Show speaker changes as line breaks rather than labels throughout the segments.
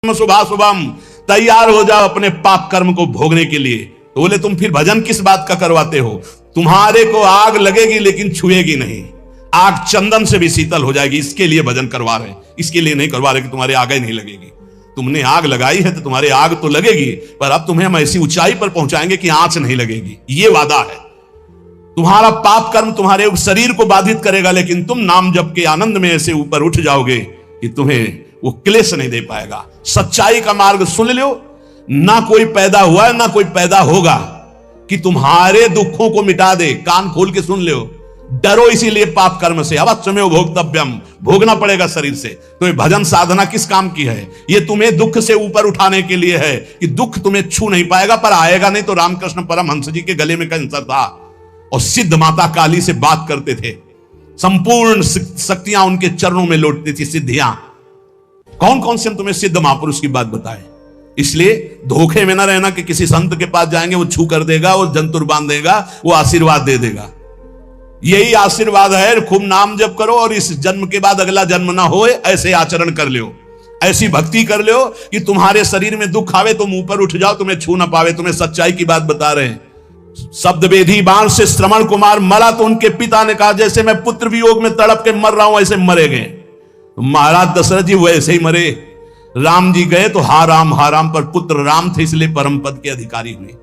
शुभाशुभम, तैयार हो जाओ अपने पाप कर्म को भोगने के लिए। तो बोले तुम फिर भजन किस बात का करवाते हो? तुम्हारे को आग लगेगी लेकिन छुएगी नहीं, आग चंदन से भी शीतल हो जाएगी, इसके लिए भजन करवा रहे हैं। इसके लिए नहीं करवा रहे कि तुम्हारे आग ही नहीं लगेगी। तुमने आग लगाई है तो तुम्हारे आग तो लगेगी, पर अब तुम्हें हम ऐसी ऊंचाई पर पहुंचाएंगे कि आंच नहीं लगेगी। ये वादा है। तुम्हारा पाप कर्म तुम्हारे शरीर को बाधित करेगा, लेकिन तुम नाम जप के आनंद में ऐसे ऊपर उठ जाओगे कि तुम्हें वो क्लेश नहीं दे पाएगा। सच्चाई का मार्ग सुन लो, ना कोई पैदा हुआ है ना कोई पैदा होगा कि तुम्हारे दुखों को मिटा दे। कान खोल के सुन लो। डरो इसीलिए पाप कर्म से, अवश्यमेव भोक्तव्यम, भोगना पड़ेगा शरीर से। तो ये भजन साधना किस काम की है? ये तुम्हें दुख से ऊपर उठाने के लिए है कि दुख तुम्हें छू नहीं पाएगा, पर आएगा नहीं। तो रामकृष्ण परमहंस जी के गले में कैंसर था और सिद्ध माता काली से बात करते थे। संपूर्ण शक्तियां उनके चरणों में लौटती थी, सिद्धियां। कौन कौन से हम तुम्हें सिद्ध महापुरुष की बात बताएं? इसलिए धोखे में ना रहना कि किसी संत के पास जाएंगे वो छू कर देगा, वो जंतुर बांध देगा, वो आशीर्वाद दे देगा। यही आशीर्वाद है, खूब नाम जप करो और इस जन्म के बाद अगला जन्म ना हो, ऐसे आचरण कर लो, ऐसी भक्ति कर लो कि तुम्हारे शरीर में दुख आवे तुम ऊपर उठ जाओ, तुम्हें छू ना पावे। तुम्हें सच्चाई की बात बता रहे हैं। शब्द वेदी बाण से श्रवण कुमार मरा तो उनके पिता ने कहा जैसे मैं पुत्र वियोग में तड़प के मर रहा हूं ऐसे मरे गए। महाराज दशरथ जी वैसे ही मरे। राम जी गए तो हा राम, पर पुत्र राम थे इसलिए परम पद के अधिकारी हुए।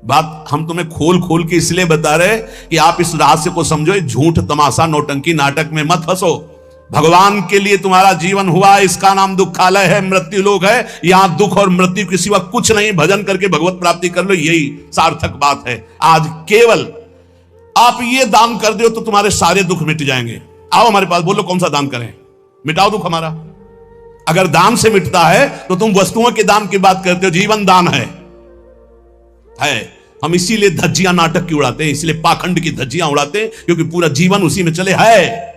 बात हम तुम्हें खोल खोल के इसलिए बता रहे कि आप इस रहस्य को समझो। झूठ तमाशा नौटंकी नाटक में मत फंसो। भगवान के लिए तुम्हारा जीवन हुआ, इसका नाम दुखालय है, मृत्यु लोक है। यहां दुख और मृत्यु के सिवा कुछ नहीं। भजन करके भगवत प्राप्ति कर लो, यही सार्थक बात है। आज केवल आप ये दान कर दो तो तुम्हारे सारे दुख मिट जाएंगे। आओ हमारे पास, बोलो कौन सा दान करें, मिटाओ दुख हमारा। अगर दान से मिटता है तो तुम वस्तुओं के दान की बात करते हो। जीवन दान है। हम इसीलिए धज्जियां नाटक की उड़ाते हैं, इसलिए पाखंड की धज्जियां उड़ाते हैं, क्योंकि पूरा जीवन उसी में चले है।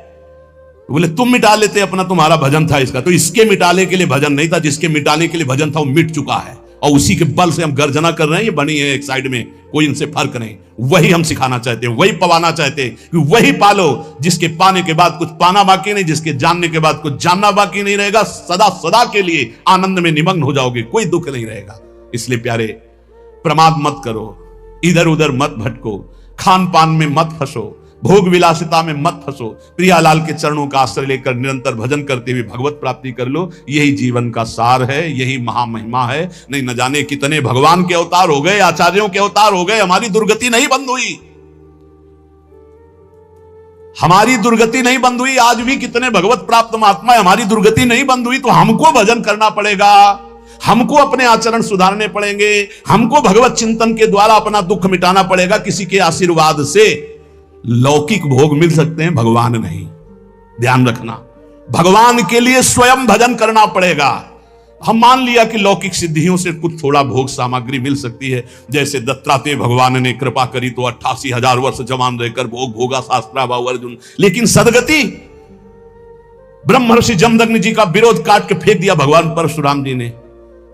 बोले तुम मिटा लेते अपना, तुम्हारा भजन था इसका, तो इसके मिटाने के लिए भजन नहीं था। जिसके मिटाने के लिए भजन था वो मिट चुका है, और उसी के बल से हम गर्जना कर रहे हैं। ये बनी है एक साइड में, कोई इनसे फर्क नहीं। वही हम सिखाना चाहते हैं, वही पवाना चाहते हैं कि वही पालो जिसके पाने के बाद कुछ पाना बाकी नहीं, जिसके जानने के बाद कुछ जानना बाकी नहीं रहेगा। सदा सदा के लिए आनंद में निमग्न हो जाओगे, कोई दुख नहीं रहेगा। इसलिए प्यारे, प्रमाद मत करो, इधर उधर मत भटको, खान पान में मत फंसो, भोग विलासिता में मत फंसो। प्रियालाल के चरणों का आश्रय लेकर निरंतर भजन करते हुए भगवत प्राप्ति कर लो। यही जीवन का सार है, यही महामहिमा है। नहीं न जाने कितने भगवान के अवतार हो गए, आचार्यों के अवतार हो गए, हमारी दुर्गति नहीं बंद हुई। हमारी दुर्गति नहीं बंद हुई। आज भी कितने भगवत प्राप्त महात्मा, हमारी दुर्गति नहीं बंद हुई। तो हमको भजन करना पड़ेगा, हमको अपने आचरण सुधारने पड़ेंगे, हमको भगवत चिंतन के द्वारा अपना दुख मिटाना पड़ेगा। किसी के आशीर्वाद से लौकिक भोग मिल सकते हैं, भगवान नहीं। ध्यान रखना, भगवान के लिए स्वयं भजन करना पड़ेगा। हम मान लिया कि लौकिक सिद्धियों से कुछ थोड़ा भोग सामग्री मिल सकती है। जैसे दत्तात्रेय भगवान ने कृपा करी तो 88,000 वर्ष जवान रहकर भोग भोगा शास्त्राभाव अर्जुन। लेकिन सदगति, ब्रह्मर्षि जमदग्नि जी का विरोध काट के फेंक दिया भगवान परशुराम जी ने।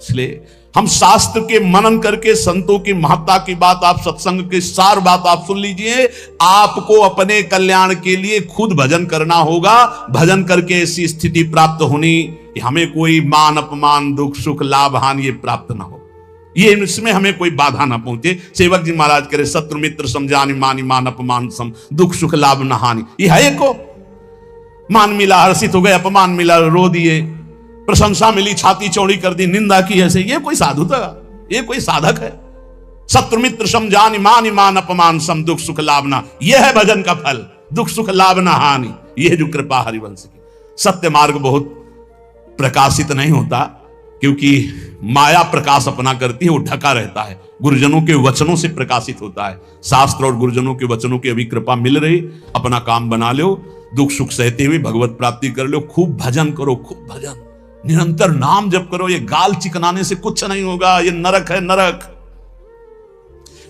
इसलिए हम शास्त्र के मनन करके संतों की महत्ता की बात, आप सत्संग की सार बात आप सुन लीजिए। आपको अपने कल्याण के लिए खुद भजन करना होगा। भजन करके ऐसी स्थिति प्राप्त होनी कि हमें कोई मान अपमान दुख सुख लाभ हानि ये प्राप्त ना हो, ये इसमें हमें कोई बाधा ना पहुंचे। सेवक जी महाराज करे शत्रु मित्र समझानी मानी मान अपमान सम, दुख सुख लाभ न हानि। ये है को मान मिला हर्षित हो गए, अपमान मिला रो दिए, प्रशंसा मिली छाती चौड़ी कर दी, निंदा की ऐसे। ये कोई साधु था? ये कोई साधक है? शत्रु मित्र समझानी मान अपमान सम, दुख सुख लाभ ना। यह है भजन का फल, दुख सुख लाभ ना हानि। यह जो कृपा हरिवंश की। सत्य मार्ग बहुत प्रकाशित नहीं होता, क्योंकि माया प्रकाश अपना करती है, वो ढका रहता है। गुरुजनों के वचनों से प्रकाशित होता है। शास्त्र और गुरुजनों के वचनों की अभी कृपा मिल रही, अपना काम बना लो, दुख सुख सहते हुए भगवत प्राप्ति कर लो। खूब भजन करो, खूब भजन, निरंतर नाम जप करो। ये गाल चिकनाने से कुछ नहीं होगा। ये नरक है, नरक,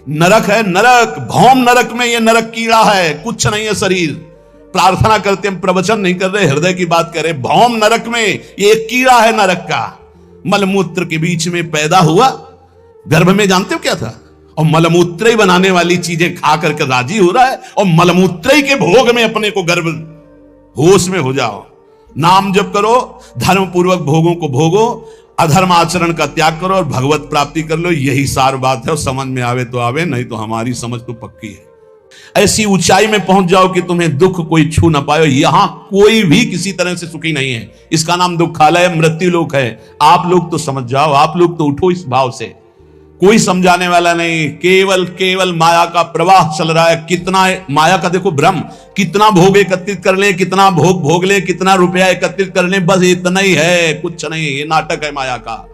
नरक है, नरक, भौम नरक में ये नरक कीड़ा है, कुछ नहीं है शरीर। प्रार्थना करते हम, प्रवचन नहीं कर रहे, हृदय की बात कर रहे। भौम नरक में ये एक कीड़ा है नरक का। मलमूत्र के बीच में पैदा हुआ, गर्भ में जानते हो क्या था? और मलमूत्र ही बनाने वाली चीजें खा करके राजी हो रहा है, और मलमूत्र ही के भोग में अपने को गर्भ होश में हो जाओ। नाम जप करो, धर्म पूर्वक भोगों को भोगो, अधर्म आचरण का त्याग करो और भगवत प्राप्ति कर लो। यही सार बात है। और समझ में आवे तो आवे, नहीं तो हमारी समझ तो पक्की है। ऐसी ऊंचाई में पहुंच जाओ कि तुम्हें दुख कोई छू ना पाए। यहां कोई भी किसी तरह से सुखी नहीं है। इसका नाम दुखालय मृत्यु लोक है। आप लोग तो समझ जाओ, आप लोग तो उठो इस भाव से। कोई समझाने वाला नहीं, केवल केवल माया का प्रवाह चल रहा है। कितना माया का देखो भ्रम, कितना भोग एकत्रित कर ले, कितना भोग भोग ले, कितना रुपया एकत्रित कर ले, बस इतना ही है, कुछ नहीं। ये नाटक है माया का।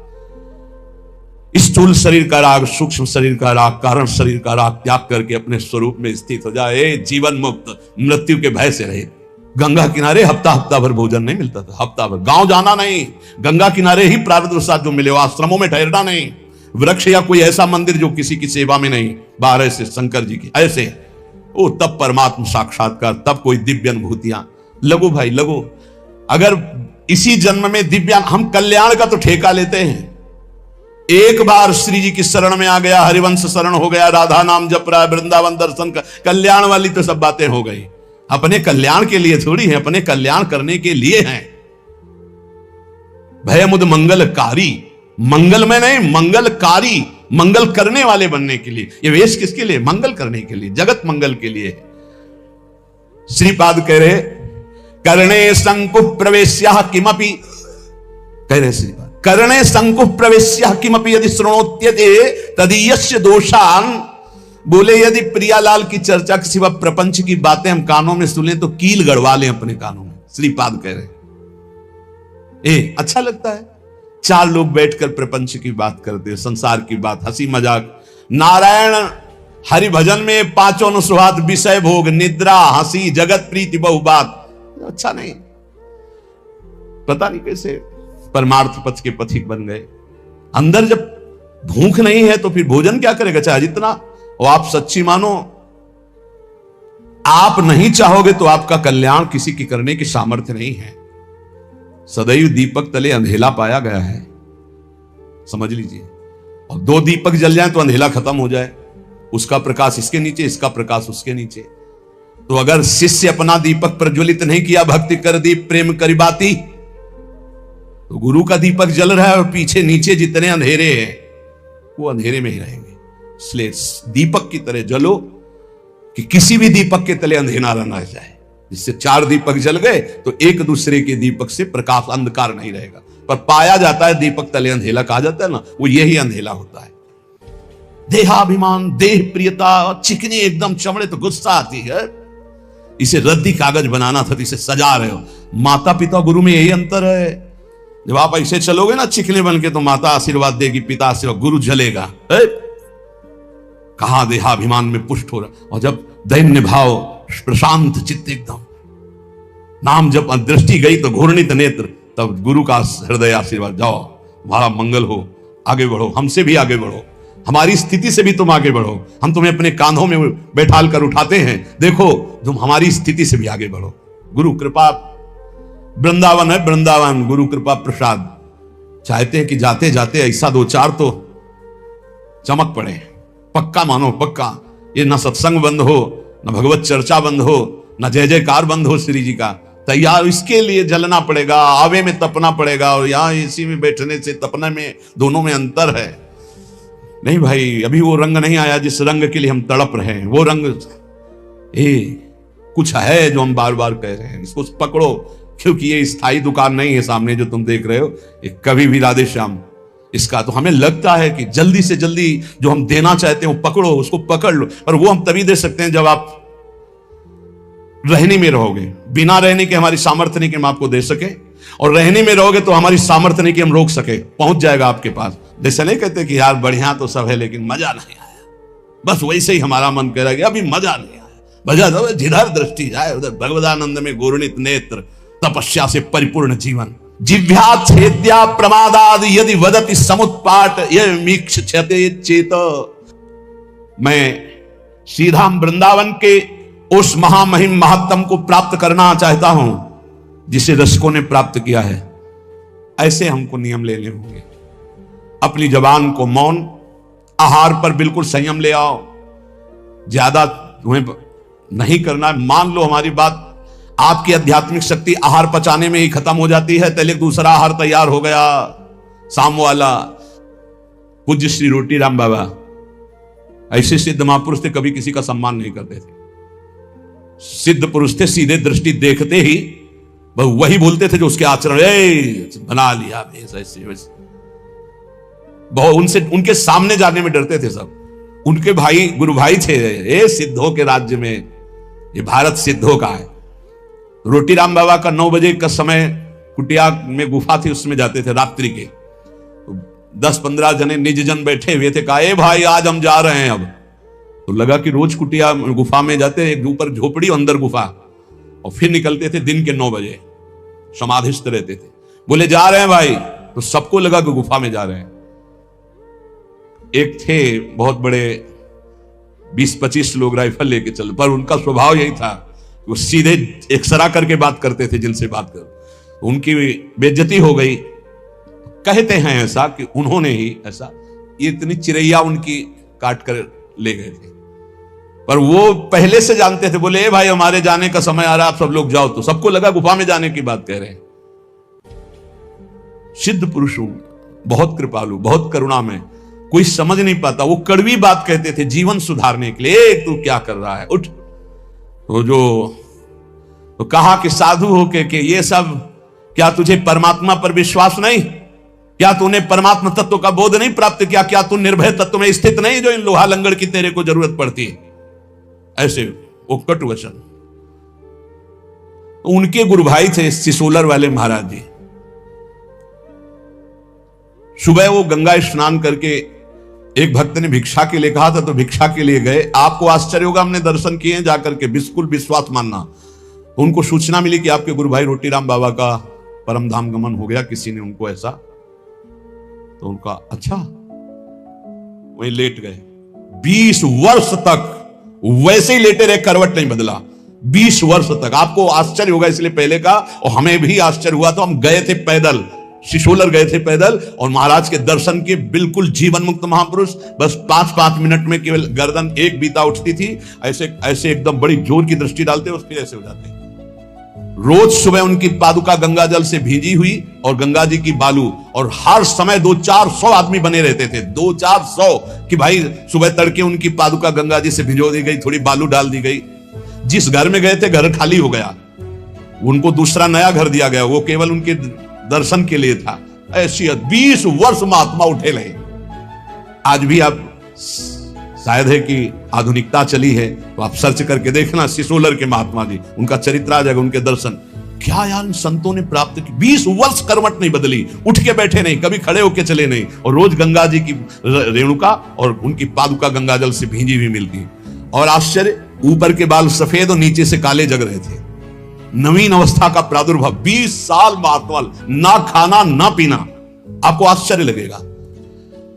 स्थूल शरीर का राग, सूक्ष्म शरीर का राग, कारण शरीर का राग त्याग करके अपने स्वरूप में स्थित हो जाए। जीवन मुक्त, मृत्यु के भय से रहे। गंगा किनारे हफ्ता हफ्ता भर भोजन नहीं मिलता था। हफ्ता भर गांव जाना नहीं, गंगा किनारे ही प्रारब्ध साथ जो मिले, आश्रमों में ठहरना नहीं, वृक्ष या कोई ऐसा मंदिर जो किसी की सेवा में नहीं, बाहर ऐसे शंकर जी की ऐसे, ओ तब परमात्मा साक्षात्कार, तब कोई दिव्य अनुभूतियां। लगो भाई लगो। अगर इसी जन्म में दिव्य, हम कल्याण का तो ठेका लेते हैं। एक बार श्री जी की शरण में आ गया, हरिवंश शरण हो गया, राधा नाम जप रहा है, वृंदावन दर्शन का, कल्याण वाली तो सब बातें हो गई। अपने कल्याण के लिए थोड़ी है, अपने कल्याण करने के लिए हैं। भयमुद मंगलकारी, मंगल में नहीं, मंगलकारी, मंगल करने वाले बनने के लिए। ये वेश किसके लिए? मंगल करने के लिए, जगत मंगल के लिए। श्रीपाद कह रहे करणे संकुह प्रवेश्य किमपि, कह रहे श्रीपाद करणे संकुह प्रवेश्य किमपि यदि श्रृणोत्यते तदीयस्य दोषान। बोले यदि प्रियालाल की चर्चा के सिवा प्रपंच की बातें हम कानों में सुने तो कील गड़वा लें अपने कानों में। श्रीपाद कह रहे अच्छा लगता है, चार लोग बैठकर प्रपंच की बात करते, संसार की बात, हंसी मजाक। नारायण हरि भजन में पांचों अनुस्वाद, विषय भोग, निद्रा, हंसी, जगत प्रीति, बहु बात, अच्छा नहीं। पता नहीं कैसे परमार्थ पथ के पथिक बन गए। अंदर जब भूख नहीं है तो फिर भोजन क्या करेगा, चाहे जितना। और आप सच्ची मानो, आप नहीं चाहोगे तो आपका कल्याण किसी की करने की सामर्थ्य नहीं है। सदैव दीपक तले अंधेला पाया गया है, समझ लीजिए। और दो दीपक जल जाए तो अंधेला खत्म हो जाए, उसका प्रकाश इसके नीचे, इसका प्रकाश उसके नीचे। तो अगर शिष्य अपना दीपक प्रज्वलित नहीं किया, भक्ति कर दीप प्रेम करी बाती, तो गुरु का दीपक जल रहा है और पीछे नीचे जितने अंधेरे हैं वो अंधेरे में ही रहेंगे। इसलिए दीपक की तरह जलो कि किसी भी दीपक के तले अंधेरा न रह जाए। जिससे चार दीपक जल गए तो एक दूसरे के दीपक से प्रकाश, अंधकार नहीं रहेगा। पर पाया जाता है दीपक तले अंधेला कहा जाता है ना, वो यही अंधेला होता है। देहाभिमान, देह प्रियता, चिकनी एकदम चमड़े तो गुस्सा आती है। इसे रद्दी कागज बनाना था तो इसे सजा रहे हो। माता पिता गुरु में यही अंतर है। जब आप ऐसे चलोगे ना चिकने बन के तो माता आशीर्वाद देगी, पिता आशीर्वाद, गुरु जलेगा। कहां देहाभिमान में पुष्ट हो रहा। और जब दैन्य भाव, प्रशांत चित्त एकदम, नाम जब दृष्टि गई तो घूर्णित नेत्र, तब गुरु का हृदय आशीर्वाद, जाओ तुम्हारा मंगल हो, आगे बढ़ो, हमसे भी आगे बढ़ो, हमारी स्थिति से भी तुम आगे बढ़ो। हम तुम्हें अपने कांधों में बैठाल कर उठाते हैं, देखो तुम हमारी स्थिति से भी आगे बढ़ो। गुरु कृपा, वृंदावन है वृंदावन, गुरु कृपा प्रसाद। चाहते हैं कि जाते जाते ऐसा दो चार तो चमक पड़े, पक्का मानो पक्का। ये न सत्संग बंद हो, न भगवत चर्चा बंद हो, न जय जयकार बंद हो श्री जी का। तैयार इसके लिए जलना पड़ेगा, आवे में तपना पड़ेगा। और यहां एसी में बैठने से तपने में, दोनों में अंतर है। नहीं भाई, अभी वो रंग नहीं आया जिस रंग के लिए हम तड़प रहे हैं। वो रंग कुछ है जो हम बार बार कह रहे हैं, इसको पकड़ो। क्योंकि ये स्थायी दुकान नहीं है सामने जो तुम देख रहे हो, ये कभी भी राधे श्याम इसका। तो हमें लगता है कि जल्दी से जल्दी जो हम देना चाहते हैं वो पकड़ो, उसको पकड़ लो। और वो हम तभी दे सकते हैं जब आप रहने में रहोगे। बिना रहने के हमारी सामर्थ्य नहीं कि हम आपको दे सके, और रहने में रहोगे तो हमारी सामर्थ्य नहीं कि हम रोक सके। पहुंच जाएगा आपके पास। जैसे नहीं कहते कि यार बढ़िया तो सब है लेकिन मजा नहीं आया, बस वैसे ही हमारा मन कह रहा है अभी मजा नहीं आया। मजा तो जिधर दृष्टि जाए उधर भगवदानंद में घूर्णित नेत्र, तपस्या से परिपूर्ण जीवन। जिह्वा छेद्या प्रमादाद यदि वदति समुत्पाट यह मीक्षते चेत। मैं सीधा वृंदावन के उस महामहिम महात्म को प्राप्त करना चाहता हूं जिसे रसिकों ने प्राप्त किया है। ऐसे हमको नियम लेने होंगे। अपनी जबान को मौन, आहार पर बिल्कुल संयम ले आओ। ज्यादा तुम्हें नहीं करना। मान लो हमारी बात, आपकी आध्यात्मिक शक्ति आहार पचाने में ही खत्म हो जाती है, पहले दूसरा आहार तैयार हो गया, साम वाला पूज्य श्री रोटी राम बाबा ऐसे सिद्ध महापुरुष थे, कभी किसी का सम्मान नहीं करते थे। सिद्ध पुरुष थे, सीधे दृष्टि देखते ही वही बोलते थे जो उसके आचरण, बना लिया ऐसे वैसे। बहुत उनसे, उनके सामने जाने में डरते थे सब। उनके भाई गुरु भाई थे, ये सिद्धों के राज्य में, ये भारत सिद्धों का है। रोटी राम बाबा का 9 बजे का समय, कुटिया में गुफा थी, उसमें जाते थे रात्रि के। 10-15 जने निज जन बैठे हुए थे, कहा भाई आज हम जा रहे हैं। अब तो लगा कि रोज कुटिया गुफा में जाते, एक ऊपर झोपड़ी अंदर गुफा, और फिर निकलते थे दिन के 9 बजे, समाधिस्थ रहते थे। बोले जा रहे हैं भाई, तो सबको लगा कि गुफा में जा रहे हैं। एक थे बहुत बड़े, 20-25 लोग राइफल लेके चल, पर उनका स्वभाव यही था, वो सीधे एक्सरा करके बात करते थे जिनसे बात कर। उनकी बेइज्जती हो गई। कहते हैं ऐसा कि उन्होंने ही ऐसा, ये इतनी चिड़ैया उनकी काट कर ले गए थे, पर वो पहले से जानते थे। बोले भाई हमारे जाने का समय आ रहा है, आप सब लोग जाओ। तो सबको लगा गुफा में जाने की बात कह रहे हैं। सिद्ध पुरुष, बहुत कृपालु, बहुत करुणा में, कोई समझ नहीं पाता। वो कड़वी बात कहते थे जीवन सुधारने के लिए, तू क्या कर रहा है, उठ। तो कहा कि साधु होके कि ये सब, क्या तुझे परमात्मा पर विश्वास नहीं? क्या तूने परमात्मा तत्व का बोध नहीं प्राप्त किया? क्या तू निर्भय तत्व में स्थित नहीं जो इन लोहा लंगड़ की तेरे को जरूरत पड़ती है? ऐसे वो कटु वचन। उनके गुरु भाई थे सिसोलर वाले महाराज जी। सुबह वो गंगा स्नान करके, एक भक्त ने भिक्षा के लिए कहा था तो भिक्षा के लिए गए। आपको आश्चर्य होगा, हमने दर्शन किए जाकर के, बिल्कुल विश्वास मानना। तो उनको सूचना मिली कि आपके गुरु भाई रोटी राम बाबा का परम धाम गमन हो गया, किसी ने उनको ऐसा। तो उनका अच्छा, वहीं लेट गए। 20 वर्ष तक वैसे ही लेटे रहे, करवट नहीं बदला 20 वर्ष तक। आपको आश्चर्य होगा इसलिए पहले का, और हमें भी आश्चर्य हुआ। तो हम गए थे पैदल, सिसोलर गए थे पैदल, और महाराज के दर्शन के, बिल्कुल जीवन मुक्त महापुरुष। बस 5-5 मिनट में केवल गर्दन एक बीता उठती थी, ऐसे ऐसे एकदम बड़ी जोर की दृष्टि डालते, उस फिर ऐसे हो जाते। रोज सुबह उनकी पादुका गंगा जल से भीजी हुई, और गंगा जी की बालू, और हर समय 200-400 आदमी बने रहते थे, 200-400 कि भाई सुबह तड़के उनकी पादुका गंगा जी से भिजो दी गई, थोड़ी बालू डाल दी गई। जिस घर में गए थे घर खाली हो गया, उनको दूसरा नया घर दिया गया, वो केवल उनके दर्शन के लिए था। ऐसी 20 वर्ष महात्मा उठे रहे। आज भी आप, शायद है कि आधुनिकता चली है तो आप सर्च करके देखना, सिसोलर के महात्मा जी, उनका चरित्र आ जाएगा, उनके दर्शन। क्या यार संतों ने प्राप्त की, 20 वर्ष करवट नहीं बदली, उठ के बैठे नहीं, कभी खड़े होके चले नहीं, और रोज गंगा जी की रेणुका और उनकी पादुका गंगा जल से भींजी हुई मिलती। और आश्चर्य, ऊपर के बाल सफेद और नीचे से काले जग रहे थे। नवीन अवस्था का प्रादुर्भाव, 20 साल महात्मा, ना खाना ना पीना। आपको आश्चर्य लगेगा।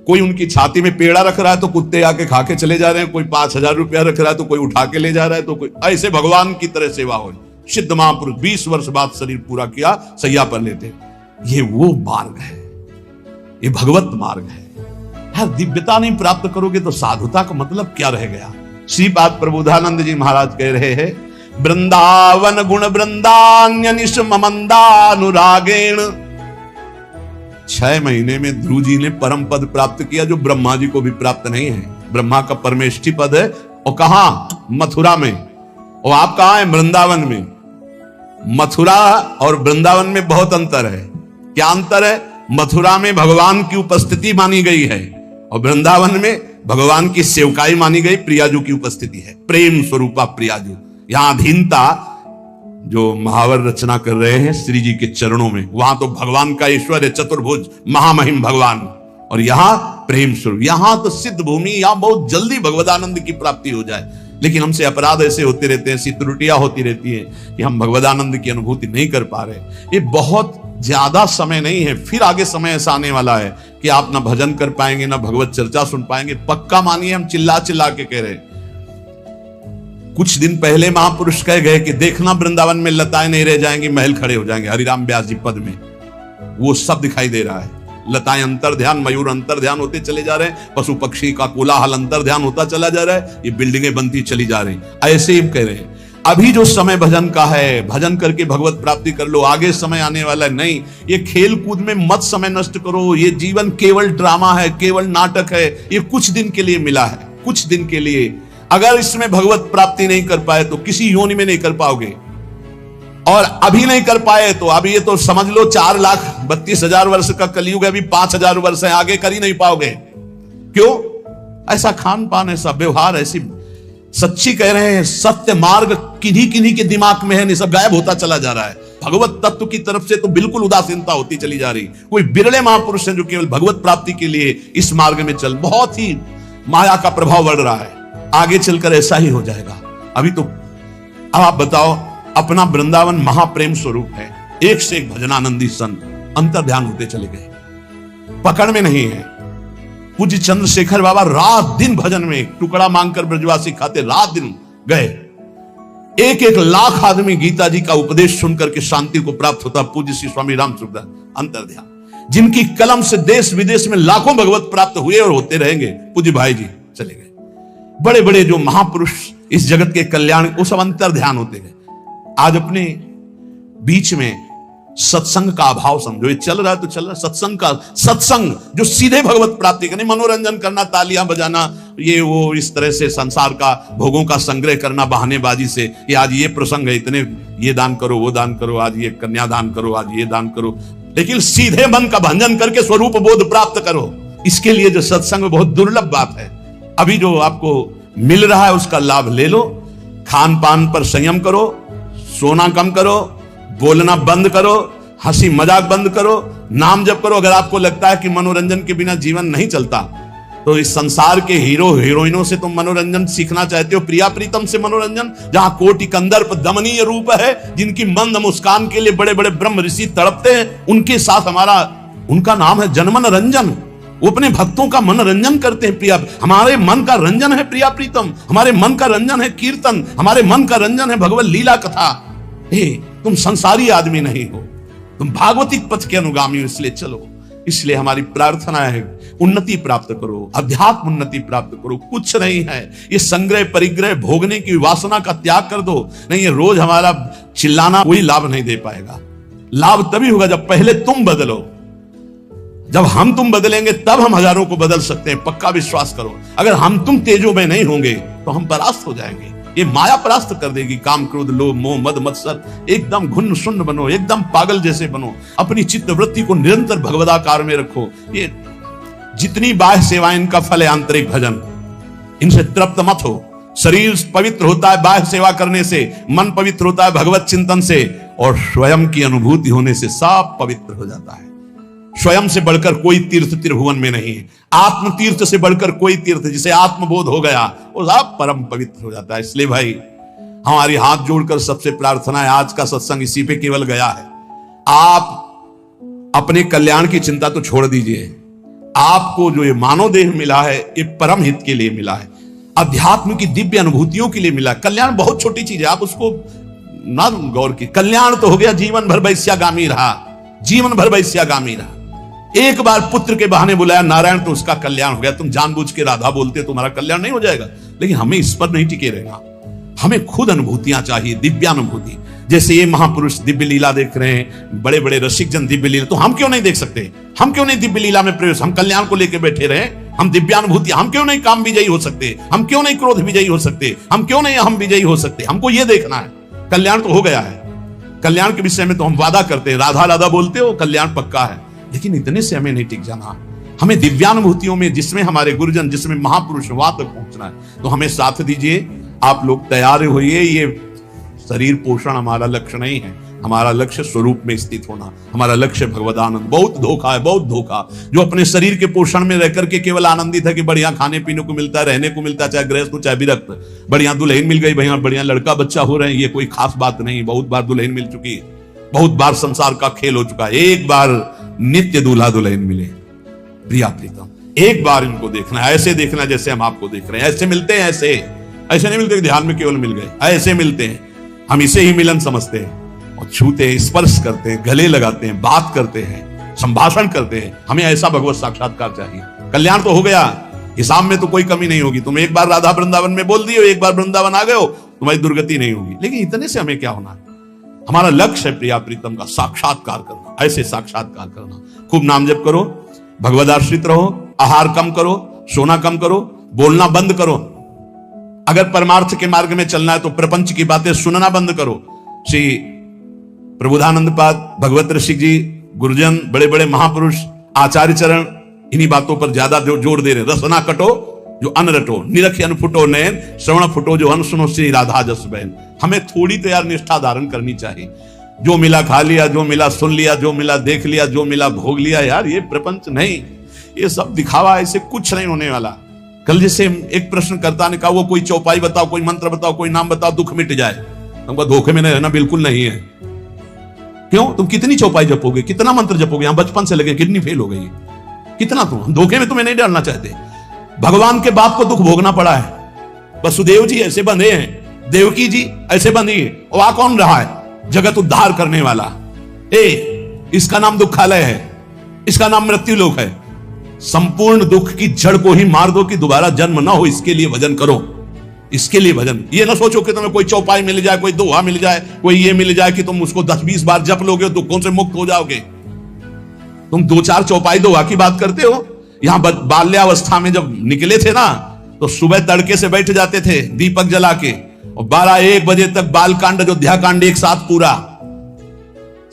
कोई उनकी छाती में पेड़ा रख रहा है तो कुत्ते आके खा के चले जा रहे हैं, कोई 5000 रुपया रख रहा है तो कोई उठा के ले जा रहा है, तो कोई ऐसे भगवान की तरह सेवा हो। सिद्ध महापुरुष 20 वर्ष बाद शरीर पूरा किया, सैया पर लेते। ये वो मार्ग है, ये भगवत मार्ग है। यार दिव्यता नहीं प्राप्त करोगे तो साधुता का मतलब क्या रह गया? श्रीपाद प्रबोधानंद जी महाराज कह रहे हैं, वृंदावन गुण वृंदान्यनिश ममंदानुरागेण। 6 महीने में ध्रुव जी ने परम पद प्राप्त किया, जो ब्रह्मा जी को भी प्राप्त नहीं है। ब्रह्मा का परमेष्ठी पद है, और कहां? मथुरा में। और आप कहां हैं? वृंदावन में। मथुरा और वृंदावन में बहुत अंतर है। क्या अंतर है? मथुरा में भगवान की उपस्थिति मानी गई है, और वृंदावन में भगवान की सेवकाई मानी गई, प्रियाजू की उपस्थिति है, प्रेम स्वरूपा प्रियाजू। यहां अधीनता, जो महावर रचना कर रहे हैं श्री जी के चरणों में, वहां तो भगवान का ऐश्वर्य, चतुर्भुज महामहिम भगवान, और यहां प्रेम स्वरूप। यहां तो सिद्ध भूमि, यहां बहुत जल्दी भगवदानंद की प्राप्ति हो जाए। लेकिन हमसे अपराध ऐसे होते रहते हैं, ऐसी त्रुटियां होती रहती हैं कि हम भगवदानंद की अनुभूति नहीं कर पा रहे। ये बहुत ज्यादा समय नहीं है, फिर आगे समय ऐसा आने वाला है कि आप ना भजन कर पाएंगे, ना भगवत चर्चा सुन पाएंगे। पक्का मानिए, हम चिल्ला चिल्ला के कह रहे हैं। कुछ दिन पहले महापुरुष कह गए कि देखना वृंदावन में लताएं नहीं रह जाएंगी, महल खड़े हो जाएंगे। हरिराम व्यास जी पद में वो सब दिखाई दे रहा है। लताएं अंतर ध्यान, मयूर अंतर ध्यान होते चले जा रहे हैं, पशु पक्षी का कोलाहल अंतर ध्यान होता चला जा रहा है, ये बिल्डिंगें बनती चली जा रही हैं। ऐसे ही कह रहे हैं अभी जो समय भजन का है, भजन करके भगवत प्राप्ति कर लो, आगे समय आने वाला है नहीं। ये खेल कूद में मत समय नष्ट करो। ये जीवन केवल ड्रामा है, केवल नाटक है। ये कुछ दिन के लिए मिला है, कुछ दिन के लिए। अगर इसमें भगवत प्राप्ति नहीं कर पाए तो किसी योनि में नहीं कर पाओगे, और अभी नहीं कर पाए तो अभी ये तो समझ लो 4,32,000 वर्ष का कलयुग है, अभी 5,000 वर्ष है, आगे कर ही नहीं पाओगे। क्यों? ऐसा खान पान, ऐसा व्यवहार, ऐसी सच्ची कह रहे हैं, सत्य मार्ग किन्हीं किन्हीं के दिमाग में है, नहीं सब गायब होता चला जा रहा है। भगवत तत्व की तरफ से तो बिल्कुल उदासीनता होती चली जा रही। कोई बिरले महापुरुष हैं जो केवल भगवत प्राप्ति के लिए इस मार्ग में चल। बहुत ही माया का प्रभाव बढ़ रहा है, आगे चलकर ऐसा ही हो जाएगा। अभी तो अब आप बताओ, अपना वृंदावन महाप्रेम स्वरूप है, एक से एक भजनानंदी संत अंतर ध्यान होते चले गए, पकड़ में नहीं है। पूज्य चंद्रशेखर बाबा रात दिन भजन में, टुकड़ा मांगकर ब्रजवासी खाते, रात दिन गए। 1-1 लाख आदमी गीता जी का उपदेश सुनकर के शांति को प्राप्त होता। पूज्य श्री स्वामी राम सुखदास अंतर ध्यान, जिनकी कलम से देश विदेश में लाखों भगवत प्राप्त हुए और होते रहेंगे। पूज्य भाई जी चले गए। बड़े बड़े जो महापुरुष इस जगत के कल्याण, वो सब अंतर ध्यान होते गए। आज अपने बीच में सत्संग का अभाव समझो। ये चल रहा है तो चल रहा है सत्संग का, सत्संग जो सीधे भगवत प्राप्ति करने, मनोरंजन करना, तालियां बजाना, ये वो इस तरह से संसार का भोगों का संग्रह करना बहानेबाजी से, ये आज ये प्रसंग है, इतने ये दान करो, वो दान करो, आज ये कन्या दान करो, आज ये दान करो, लेकिन सीधे मन का भंजन करके स्वरूप बोध प्राप्त करो। इसके लिए जो सत्संग बहुत दुर्लभ बात है। अभी जो आपको मिल रहा है उसका लाभ ले लो। खान पान पर संयम करो, सोना कम करो, बोलना बंद करो, हंसी मजाक बंद करो, नाम जप करो। अगर आपको लगता है कि मनोरंजन के बिना जीवन नहीं चलता, तो इस संसार के हीरो हीरोइनों से तुम मनोरंजन सीखना चाहते हो, प्रिया प्रीतम से मनोरंजन, जहां कोटि कंदर्प दमनीय रूप है, जिनकी मंद मुस्कान के लिए बड़े बड़े ब्रह्म ऋषि तड़पते हैं, उनके साथ हमारा, उनका नाम है जनमन रंजन। वो अपने भक्तों का मनोरंजन करते हैं। प्रिया, हमारे मन का रंजन है प्रिया प्रीतम, हमारे मन का रंजन है कीर्तन, हमारे मन का रंजन है भगवत लीला कथा। तुम संसारी आदमी नहीं हो, तुम भागवतिक पथ के अनुगामी हो, इसलिए चलो। इसलिए हमारी प्रार्थना है, उन्नति प्राप्त करो, अध्यात्म उन्नति प्राप्त करो। कुछ नहीं है ये संग्रह परिग्रह भोगने की वासना का त्याग कर दो। नहीं, ये रोज हमारा चिल्लाना कोई लाभ नहीं दे पाएगा। लाभ तभी होगा जब पहले तुम बदलो। जब हम तुम बदलेंगे तब हम हजारों को बदल सकते हैं, पक्का विश्वास करो। अगर हम तुम तेजो में नहीं होंगे तो हम परास्त हो जाएंगे। ये माया परास्त कर देगी। काम क्रोध लोभ मोह मद मत्सर, एकदम घुन्न शून्य बनो, एकदम पागल जैसे बनो। अपनी चित्त वृत्ति को निरंतर भगवदाकार में रखो। ये जितनी बाह्य सेवाएं, इनका फल है आंतरिक भजन। इनसे तृप्त मत हो। शरीर पवित्र होता है बाह्य सेवा करने से, मन पवित्र होता है भगवत चिंतन से, और स्वयं की अनुभूति होने से सब पवित्र हो जाता है। स्वयं से बढ़कर कोई तीर्थ त्रिभुवन में नहीं है। आत्म तीर्थ से बढ़कर कोई तीर्थ, जिसे आत्मबोध हो गया वो सब परम पवित्र हो जाता है। इसलिए भाई हमारी हाथ जोड़कर सबसे प्रार्थना है, आज का सत्संग इसी पे केवल गया है। आप अपने कल्याण की चिंता तो छोड़ दीजिए। आपको जो ये मानव देह मिला है, ये परम हित के लिए मिला है, अध्यात्म की दिव्य अनुभूतियों के लिए मिला। कल्याण बहुत छोटी चीज है, आप उसको ना गौर की। कल्याण तो हो गया जीवन भर वैश्यागामी रहा, जीवन भर वैश्यागामी रहा। एक बार पुत्र के बहाने बुलाया नारायण तो उसका कल्याण हो गया। तुम जानबूझ के राधा बोलते हो, तुम्हारा कल्याण नहीं हो जाएगा। लेकिन हमें इस पर नहीं टिके रहना, हमें खुद अनुभूतियां चाहिए, दिव्यानुभूति। जैसे ये महापुरुष दिव्य लीला देख रहे हैं, बड़े बड़े रसिक जन दिव्य लीला, तो हम क्यों नहीं देख सकते? हम क्यों नहीं दिव्य लीला में प्रवेश? हम कल्याण को लेकर बैठे रहे, हम दिव्यानुभूति, हम क्यों नहीं काम विजयी हो सकते? हम क्यों नहीं क्रोध विजयी हो सकते? हम क्यों नहीं हम विजयी हो सकते? हमको ये देखना है। कल्याण तो हो गया है, कल्याण के विषय में तो हम वादा करते हैं, राधा राधा बोलते हो, कल्याण पक्का है। लेकिन इतने से हमें नहीं टिक जाना। हमें दिव्यानुभूतियों में, जिसमें हमारे गुरुजन, जिसमें महापुरुष, वहां तक पहुंचना है। तो हमें साथ दीजिए, आप लोग तैयार होइए। ये शरीर पोषण हमारा लक्ष्य नहीं है, हमारा लक्ष्य स्वरूप में स्थित होना, हमारा लक्ष्य भगवदानंद। बहुत धोखा है, बहुत धोखा। जो अपने शरीर के पोषण में रह करके केवल आनंदित है कि बढ़िया खाने पीने को मिलता है, रहने को मिलता है, चाहे गृहस्थ हो चाहे विरक्त, बढ़िया दुल्हन मिल गई, भैया बढ़िया लड़का बच्चा हो रहे हैं, ये कोई खास बात नहीं। बहुत बार दुल्हन मिल चुकी है, बहुत बार संसार का खेल हो चुका है। एक बार नित्य दूल्हा दुल्हन मिले प्रिया प्रीतम, एक बार इनको देखना है, ऐसे देखना जैसे हम आपको देख रहे हैं। ऐसे मिलते हैं, ऐसे नहीं मिलते ध्यान में केवल मिल गए, ऐसे मिलते हैं। हम इसे ही मिलन समझते हैं और छूते हैं, स्पर्श करते हैं, गले लगाते हैं, बात करते हैं, संभाषण करते हैं। हमें ऐसा भगवत साक्षात्कार चाहिए। कल्याण तो हो गया, हिसाब में तो कोई कमी नहीं होगी। तुम एक बार राधा वृंदावन में बोल दिए हो, एक बार वृंदावन आ गए हो, तुम्हारी दुर्गति नहीं होगी। लेकिन इतने से हमें क्या होना है? हमारा लक्ष्य है प्रिया प्रीतम का साक्षात्कार करना, ऐसे साक्षात्कार करना। खूब नाम जप करो, भगवद आश्रित रहो, आहार कम करो, सोना कम करो, बोलना बंद करो। अगर परमार्थ के मार्ग में चलना है तो प्रपंच की बातें सुनना बंद करो। श्री प्रबोधानंद पाद, भगवत ऋषि जी, गुरुजन, बड़े बड़े महापुरुष, आचार्य चरण इन्हीं बातों पर ज्यादा जोर दे रहे। रसना कटो जो अन रटो, निरख अन फुटो नैन, श्रवण फुटो जो अन सुनो श्री राधा जस बहन। हमें थोड़ी तो यार निष्ठा धारण करनी चाहिए। जो मिला खा लिया, जो मिला सुन लिया, जो मिला देख लिया, जो मिला भोग लिया, यार ये प्रपंच नहीं, ये सब दिखावा, ऐसे कुछ नहीं होने वाला। कल जैसे एक प्रश्नकर्ता ने कहा, वो कोई चौपाई बताओ, कोई मंत्र बताओ, कोई नाम बताओ, दुख मिट जाए। तुमको धोखे में नहीं रहना, बिल्कुल नहीं है। क्यों? तुम कितनी चौपाई जपोगे, कितना मंत्र जपोगे? यहां बचपन से लगे किडनी फेल हो गई, कितना? तुम धोखे में तुम्हें नहीं डालना चाहते। भगवान के बाप को दुख भोगना पड़ा है। वसुदेव जी ऐसे बंधे हैं, देवकी जी ऐसे बंधी है, और वहां कौन रहा है? जगत उद्धार करने वाला। इसका नाम दुखालय है, इसका नाम मृत्यु लोक है। संपूर्ण दुख की जड़ को ही मार दो कि दोबारा जन्म ना हो। इसके लिए भजन करो, इसके लिए भजन। ये ना सोचो कि तुम्हें कोई चौपाई मिल जाए, कोई दोहा मिल जाए, कोई ये मिल जाए कि तुम उसको 10-20 बार जप लोगे, दुखों से मुक्त हो जाओगे। तुम 2-4 चौपाई दोहा की बात करते हो। यहां बाल्यावस्था में जब निकले थे ना, तो सुबह तड़के से बैठ जाते थे दीपक जला के, और 12-1 बजे तक बालकांड अयोध्या कांड एक साथ पूरा।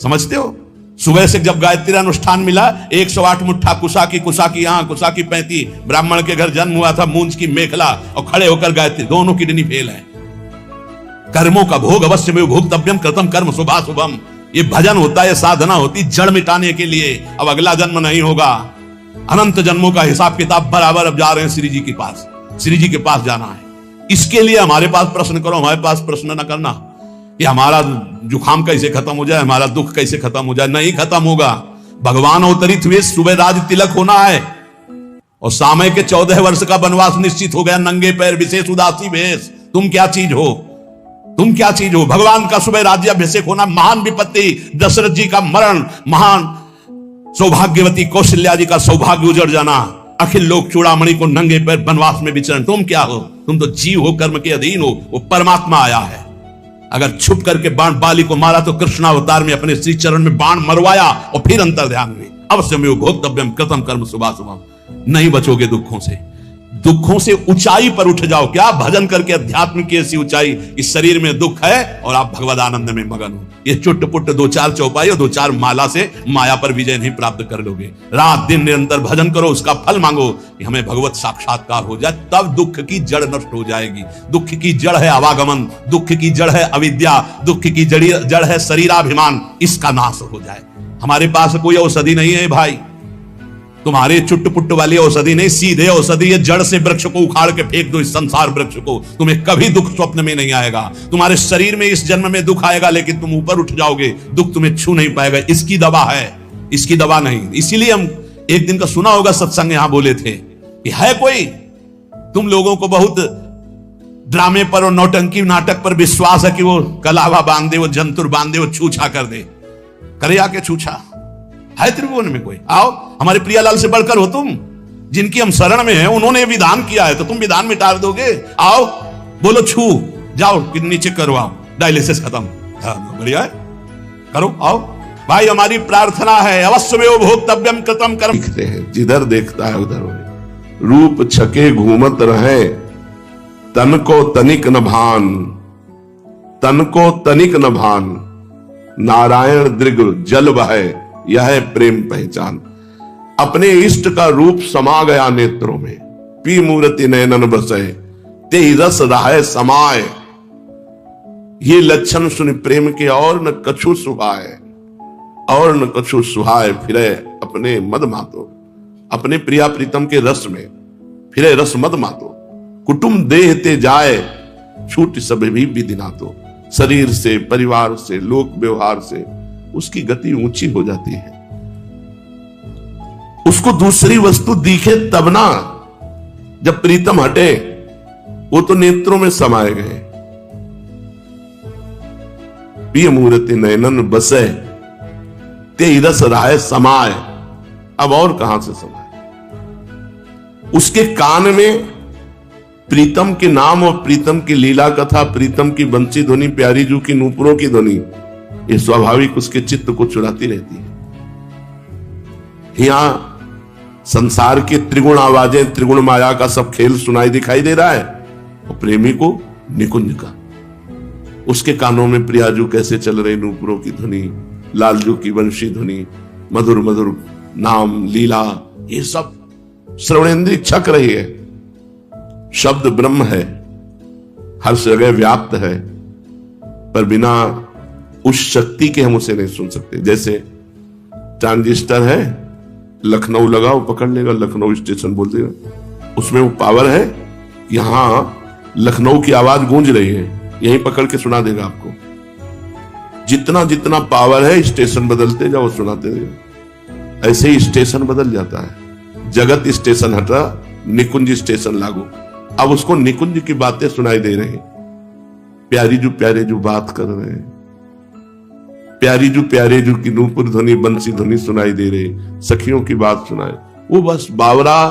समझते हो? सुबह से जब गायत्री अनुष्ठान मिला, 108 मुट्ठा कुसा की यहां, कुसा की 35। ब्राह्मण के घर जन्म हुआ था, मूंज की मेखला, और खड़े होकर गायत्री। दोनों किडनी फेल है। कर्मों का भोग अवश्य में भोक्तव्यम कृतम कर्म शुभाशुभम। ये भजन होता है, साधना होती जड़ मिटाने के लिए। अब अगला जन्म नहीं होगा, अनंत जन्मों का हिसाब किताब बराबर। अब जा रहे हैं श्री जी के पास, श्री जी के पास जाना है। इसके लिए हमारे पास प्रश्न करो, हमारे पास प्रश्न ना करना कि हमारा जुखाम कैसे खत्म हो जाए, हमारा दुख कैसे खत्म हो जाए। नहीं खत्म होगा। भगवान अवतरित हुए, सुबह राज तिलक होना है, और सामय के 14 वर्ष का वनवास निश्चित हो गया। नंगे पैर, विशेष उदासी भेष। तुम क्या चीज हो? तुम क्या चीज हो? भगवान का सुबह राज्याभिषेक होना, महान विपत्ति, दशरथ जी का मरण, महान सौभाग्यवती कौशल्या जी का सौभाग्य उजड़ जाना, अखिल लोक चूड़ामणि को नंगे पैर वनवास में विचरण। तुम क्या हो? तुम तो जीव हो, कर्म के अधीन हो। वो परमात्मा आया है। अगर छुप करके बाण बाली को मारा, तो कृष्णावतार में अपने श्री चरण में बाण मरवाया, और फिर अंतर ध्यान हुए। अवश्य में भोक्तव्यम कृतम कर्म शुभाशुभम। नहीं बचोगे दुखों से। दुखों से ऊंचाई पर उठ जाओ। क्या? भजन करके अध्यात्म की ऐसी ऊंचाई। इस शरीर में दुख है और आप भगवद आनंद में मगन हो। ये चुट पुट 2-4 चौपाई और 2-4 माला से माया पर विजय नहीं प्राप्त कर लोगे। रात दिन निरंतर भजन करो, उसका फल मांगो कि हमें भगवत साक्षात्कार हो जाए। तब दुख की जड़ नष्ट हो जाएगी। दुख की जड़ है आवागमन, दुख की जड़ है अविद्या, दुख की जड़ है शरीराभिमान। इसका नाश हो जाए। हमारे पास कोई औषधि नहीं है भाई, तुम्हारे चुट्ट पुट्ट वाली औषधि नहीं, सीधे औषधि है। जड़ से वृक्ष को उखाड़ के फेंक दो, इस संसार वृक्ष को। तुम्हें कभी दुख स्वप्न में नहीं आएगा। तुम्हारे शरीर में इस जन्म में दुख आएगा, लेकिन तुम ऊपर उठ जाओगे, दुख तुम्हें छू नहीं पाएगा। इसकी दवा है, इसकी दवा नहीं। इसीलिए हम एक दिन का सुना होगा सत्संग, यहां बोले थे कि है कोई तुम लोगों को बहुत ड्रामे पर और नौटंकी नाटक पर विश्वास है कि वो कलावा बांध दे, वो जंतुर बांध दे, वो छूछा कर दे। करे आके छूछा है त्रिभुवन में कोई? आओ, हमारे प्रियालाल से बढ़कर हो तुम। जिनकी हम शरण में हैं, उन्होंने विधान किया है, तो तुम विधान मिटा दोगे? आओ, बोलो छू जाओ, किडनी चेक करवाओ, डायलिसिस खत्म। बढ़िया है, करो, आओ भाई। हमारी प्रार्थना है, अवश्य में भोक्तव्यम कृतम कर्म।
दिखते हैं, जिधर देखता है उधर हो। रूप छके घूमत रहे, तन को तनिक न भान, तन को तनिक न भान। नारायण दृग जल बहे, यह है प्रेम पहचान। अपने इष्ट का रूप समा गया नेत्रों में, पी मूर्ति नयनन बसे, ते रस रहे समाये। ये लक्षण सुन प्रेम के और न कछु सुहाए, और न कछु सुहाए। फिरे अपने मद मातो, अपने प्रिया प्रीतम के रस में फिरे रस मद मातो। कुटुंब देह ते जाए, छूट सब भी विदिना। तो शरीर से, परिवार से, लोक व्यवहार से उसकी गति ऊंची हो जाती है। उसको दूसरी वस्तु दिखे तब ना, जब प्रीतम हटे। वो तो नेत्रों में समाये गए। प्रिय मूर्ति नयनन बसे, ते रस राय समाये। अब और कहां से समाये? उसके कान में प्रीतम के नाम और प्रीतम की लीला कथा, प्रीतम की बंसी ध्वनि, प्यारी जू की नूपुरों की ध्वनि, ये स्वाभाविक उसके चित्त को चुराती रहती है। यहां संसार की त्रिगुण आवाजें, त्रिगुण माया का सब खेल सुनाई दिखाई दे रहा है, और प्रेमी को निकुंज का। उसके कानों में प्रियाजू कैसे चल रही नूपुरों की ध्वनि, लालजू की वंशी ध्वनि, मधुर मधुर नाम लीला, ये सब श्रवणेन्द्रिय छक रही है। शब्द ब्रह्म है, हर जगह व्याप्त है, पर बिना उस शक्ति के हम उसे नहीं सुन सकते। जैसे ट्रांजिस्टर है, लखनऊ लगाओ पकड़ लेगा, लखनऊ स्टेशन बोल देगा, उसमें वो पावर है। यहां लखनऊ की आवाज गूंज रही है, यहीं पकड़ के सुना देगा आपको। जितना जितना पावर है, स्टेशन बदलते जाओ, सुनाते जाओ। ऐसे ही स्टेशन बदल जाता है। जगत स्टेशन हटा, निकुंज स्टेशन लागू। अब उसको निकुंज की बातें सुनाई दे रही, प्यारे जो बात कर रहे हैं, प्यारे जो की नूपुर ध्वनि, बंसी ध्वनि सुनाई दे रही, सखियों की बात सुनाए। वो बस बावरा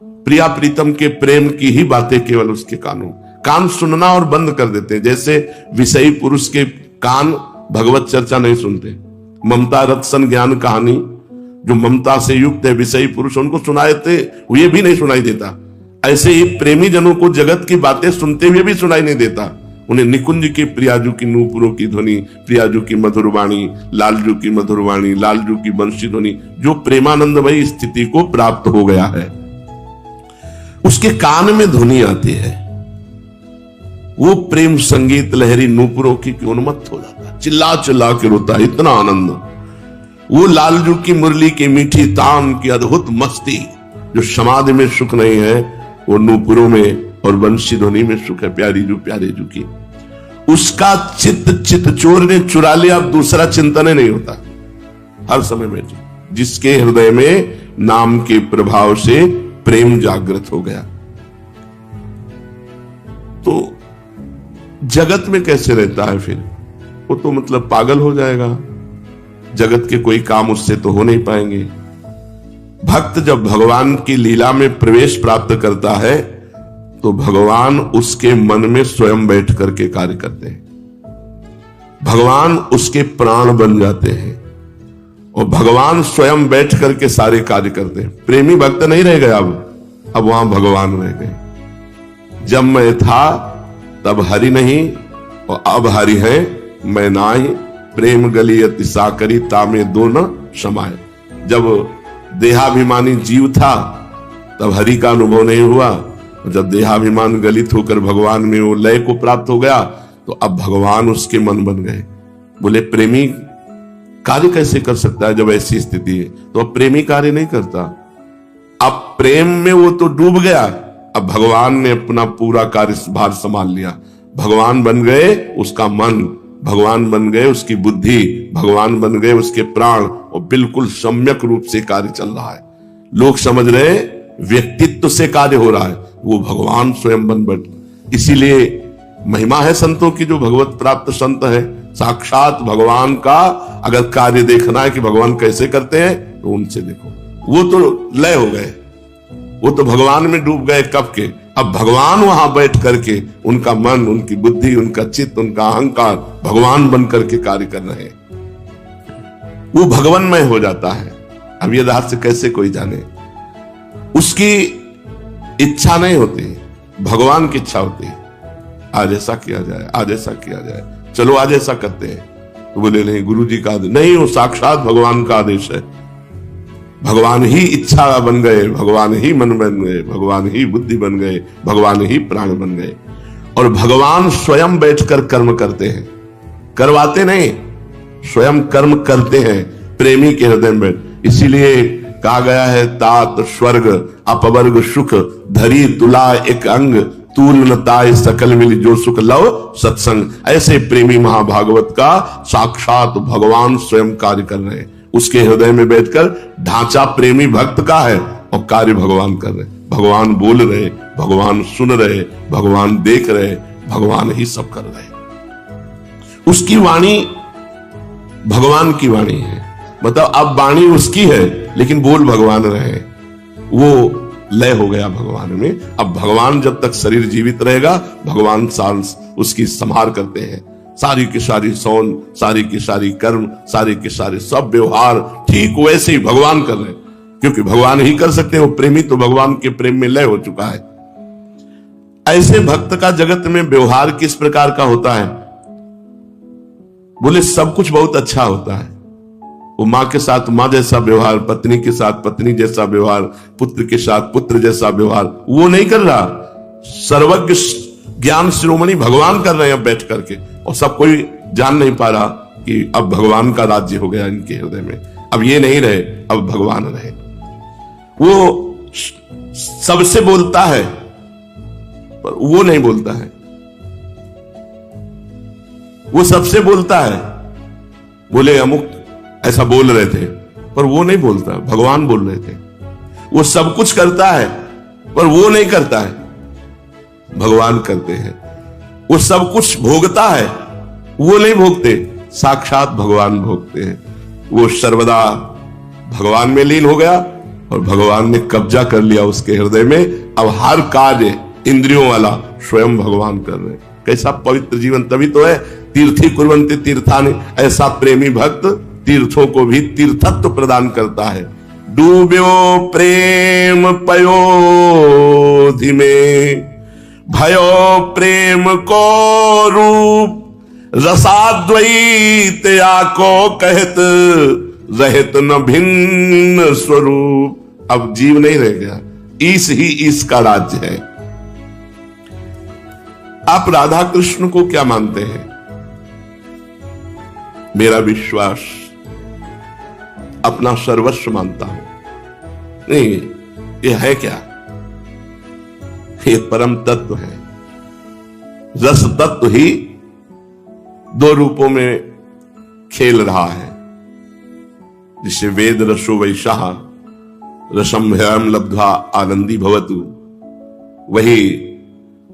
प्रिया प्रीतम के प्रेम की ही बातें केवल उसके कान सुनना और बंद कर देते हैं। जैसे विषयी पुरुष के कान भगवत चर्चा नहीं सुनते। ममता रत्सन ज्ञान कहानी, जो ममता से युक्त है विषयी पुरुष, उनको सुनाए थे, ये भी नहीं सुनाई देता। ऐसे ही प्रेमी जनों को जगत की बातें सुनते हुए भी सुनाई नहीं देता। उन्हें निकुंज की प्रियाजू की नूपुरों की ध्वनि, प्रियाजू की मधुर वाणी, लालजू की मधुर वाणी, लालजू की बंशी ध्वनि, जो प्रेमानंदमयी स्थिति को प्राप्त हो गया है, उसके कान में ध्वनि आती है। वो प्रेम संगीत लहरी नूपुरों की उन्मत्त हो जाता है, चिल्ला चिल्ला के रोता है, इतना आनंद। वो लालजू की मुरली की मीठी तान की अद्भुत मस्ती, जो समाधि में सुख नहीं है, वो नूपुरों में और बंशी ध्वनि में सुख है। प्यारे जू की उसका चित्त चोर ने चुरा लिया, अब दूसरा चिंतन नहीं होता हर समय में। जिसके हृदय में नाम के प्रभाव से प्रेम जागृत हो गया, तो जगत में कैसे रहता है फिर? वो तो मतलब पागल हो जाएगा। जगत के कोई काम उससे तो हो नहीं पाएंगे। भक्त जब भगवान की लीला में प्रवेश प्राप्त करता है, तो भगवान उसके मन में स्वयं बैठ करके कार्य करते हैं। भगवान उसके प्राण बन जाते हैं और भगवान स्वयं बैठ करके सारे कार्य करते हैं। प्रेमी भक्त नहीं रह गया, अब वहां भगवान रह गए। जब मैं था तब हरि नहीं, और अब हरि है मैं नाही, प्रेम गली अति साकरी तामे दो न समाये। जब देहाभिमानी जीव था तब हरि का अनुभव नहीं हुआ, और जब देहाभिमान गलित होकर भगवान में वो लय को प्राप्त हो गया, तो अब भगवान उसके मन बन गए। बोले प्रेमी कार्य कैसे कर सकता है जब ऐसी स्थिति है? तो अब प्रेमी कार्य नहीं करता, अब प्रेम में वो तो डूब गया। अब भगवान ने अपना पूरा कार्यभार संभाल लिया। भगवान बन गए उसका मन, भगवान बन गए उसकी बुद्धि, भगवान बन गए उसके प्राण, और बिल्कुल सम्यक रूप से कार्य चल रहा है। लोग समझ रहे व्यक्तित्व से कार्य हो रहा है, वो भगवान स्वयं बन बैठ। इसीलिए महिमा है संतों की, जो भगवत प्राप्त संत है, साक्षात भगवान का अगर कार्य देखना है कि भगवान कैसे करते हैं, तो उनसे देखो। वो तो लय हो गए, वो तो भगवान में डूब गए कब के। अब भगवान वहां बैठ करके उनका मन, उनकी बुद्धि, उनका चित्त, उनका अहंकार भगवान बन करके कार्य कर रहे हैं। वो भगवानमय हो जाता है। अब ये रहस्य कैसे कोई जाने? उसकी इच्छा नहीं होती, भगवान की इच्छा होती है। आज ऐसा किया जाए, आज ऐसा किया जाए, चलो आज ऐसा करते हैं। तो बोले नहीं, गुरु जी का आदेश नहीं, वो साक्षात भगवान का आदेश है। भगवान ही इच्छा बन गए, भगवान ही मन बन गए, भगवान ही बुद्धि बन गए, भगवान ही प्राण बन गए। और भगवान स्वयं बैठकर कर्म करते हैं, करवाते नहीं, स्वयं कर्म करते हैं प्रेमी के हृदय में। इसीलिए कहा गया है, तात स्वर्ग अपवर्ग सुख धरी तुला एक अंग, तूल न ताय सकल मिल जो सुख लव सत्संग। ऐसे प्रेमी महाभागवत का साक्षात भगवान स्वयं कार्य कर रहे हैं। उसके हृदय में बैठकर ढांचा प्रेमी भक्त का है और कार्य भगवान कर रहे। भगवान बोल रहे, भगवान सुन रहे, भगवान देख रहे, भगवान ही सब कर रहे। उसकी वाणी भगवान की वाणी है, मतलब अब वाणी उसकी है लेकिन बोल भगवान रहे। वो लय हो गया भगवान में। अब भगवान जब तक शरीर जीवित रहेगा, भगवान उसकी संभार करते हैं। सारी की सारी सौन, सारी की सारी कर्म, सारे के सारे सब व्यवहार ठीक वैसे ही भगवान कर रहे हैं, क्योंकि भगवान ही कर सकते हैं। वो प्रेमी तो भगवान के प्रेम में लय हो चुका है। ऐसे भक्त का जगत में व्यवहार किस प्रकार का होता है? बोले सब कुछ बहुत अच्छा होता है। वो माँ के साथ माँ जैसा व्यवहार, पत्नी के साथ पत्नी जैसा व्यवहार, पुत्र के साथ पुत्र जैसा व्यवहार वो नहीं कर रहा। सर्वज्ञ ज्ञान शिरोमणि भगवान कर रहे हैं अब बैठ करके, और सब कोई जान नहीं पा रहा कि अब भगवान का राज्य हो गया इनके हृदय में। अब ये नहीं रहे, अब भगवान रहे। वो सबसे बोलता है पर वो नहीं बोलता है। वो सबसे बोलता है, बोले अमुक ऐसा बोल रहे थे, पर वो नहीं बोलता, भगवान बोल रहे थे। वो सब कुछ करता है पर वो नहीं करता है, भगवान करते हैं। वो सब कुछ भोगता है, वो नहीं भोगते, साक्षात भगवान भोगते हैं। वो सर्वदा भगवान में लीन हो गया और भगवान ने कब्जा कर लिया उसके हृदय में। अब हर कार्य इंद्रियों वाला स्वयं भगवान कर रहे हैं। कैसा पवित्र जीवन! तभी तो है तीर्थी कुर्वन्ति तीर्थानि, ऐसा प्रेमी भक्त तीर्थों को भी तीर्थत्व प्रदान करता है। डूब्यो प्रेम पयोधि में, भयो प्रेम को रूप, रसाद्वैत आको कहत, रहत न भिन्न स्वरूप। अब जीव नहीं रह गया, ईश ही ईश का राज्य है। आप राधा कृष्ण को क्या मानते हैं? मेरा विश्वास अपना सर्वस्व मानता हूं। नहीं, ये है क्या? ये परम तत्व है। रस तत्व ही दो रूपों में खेल रहा है, जिसे वेद रसो वैशाह रसम भयम लब्ध्वा आनंदी भवतु। वही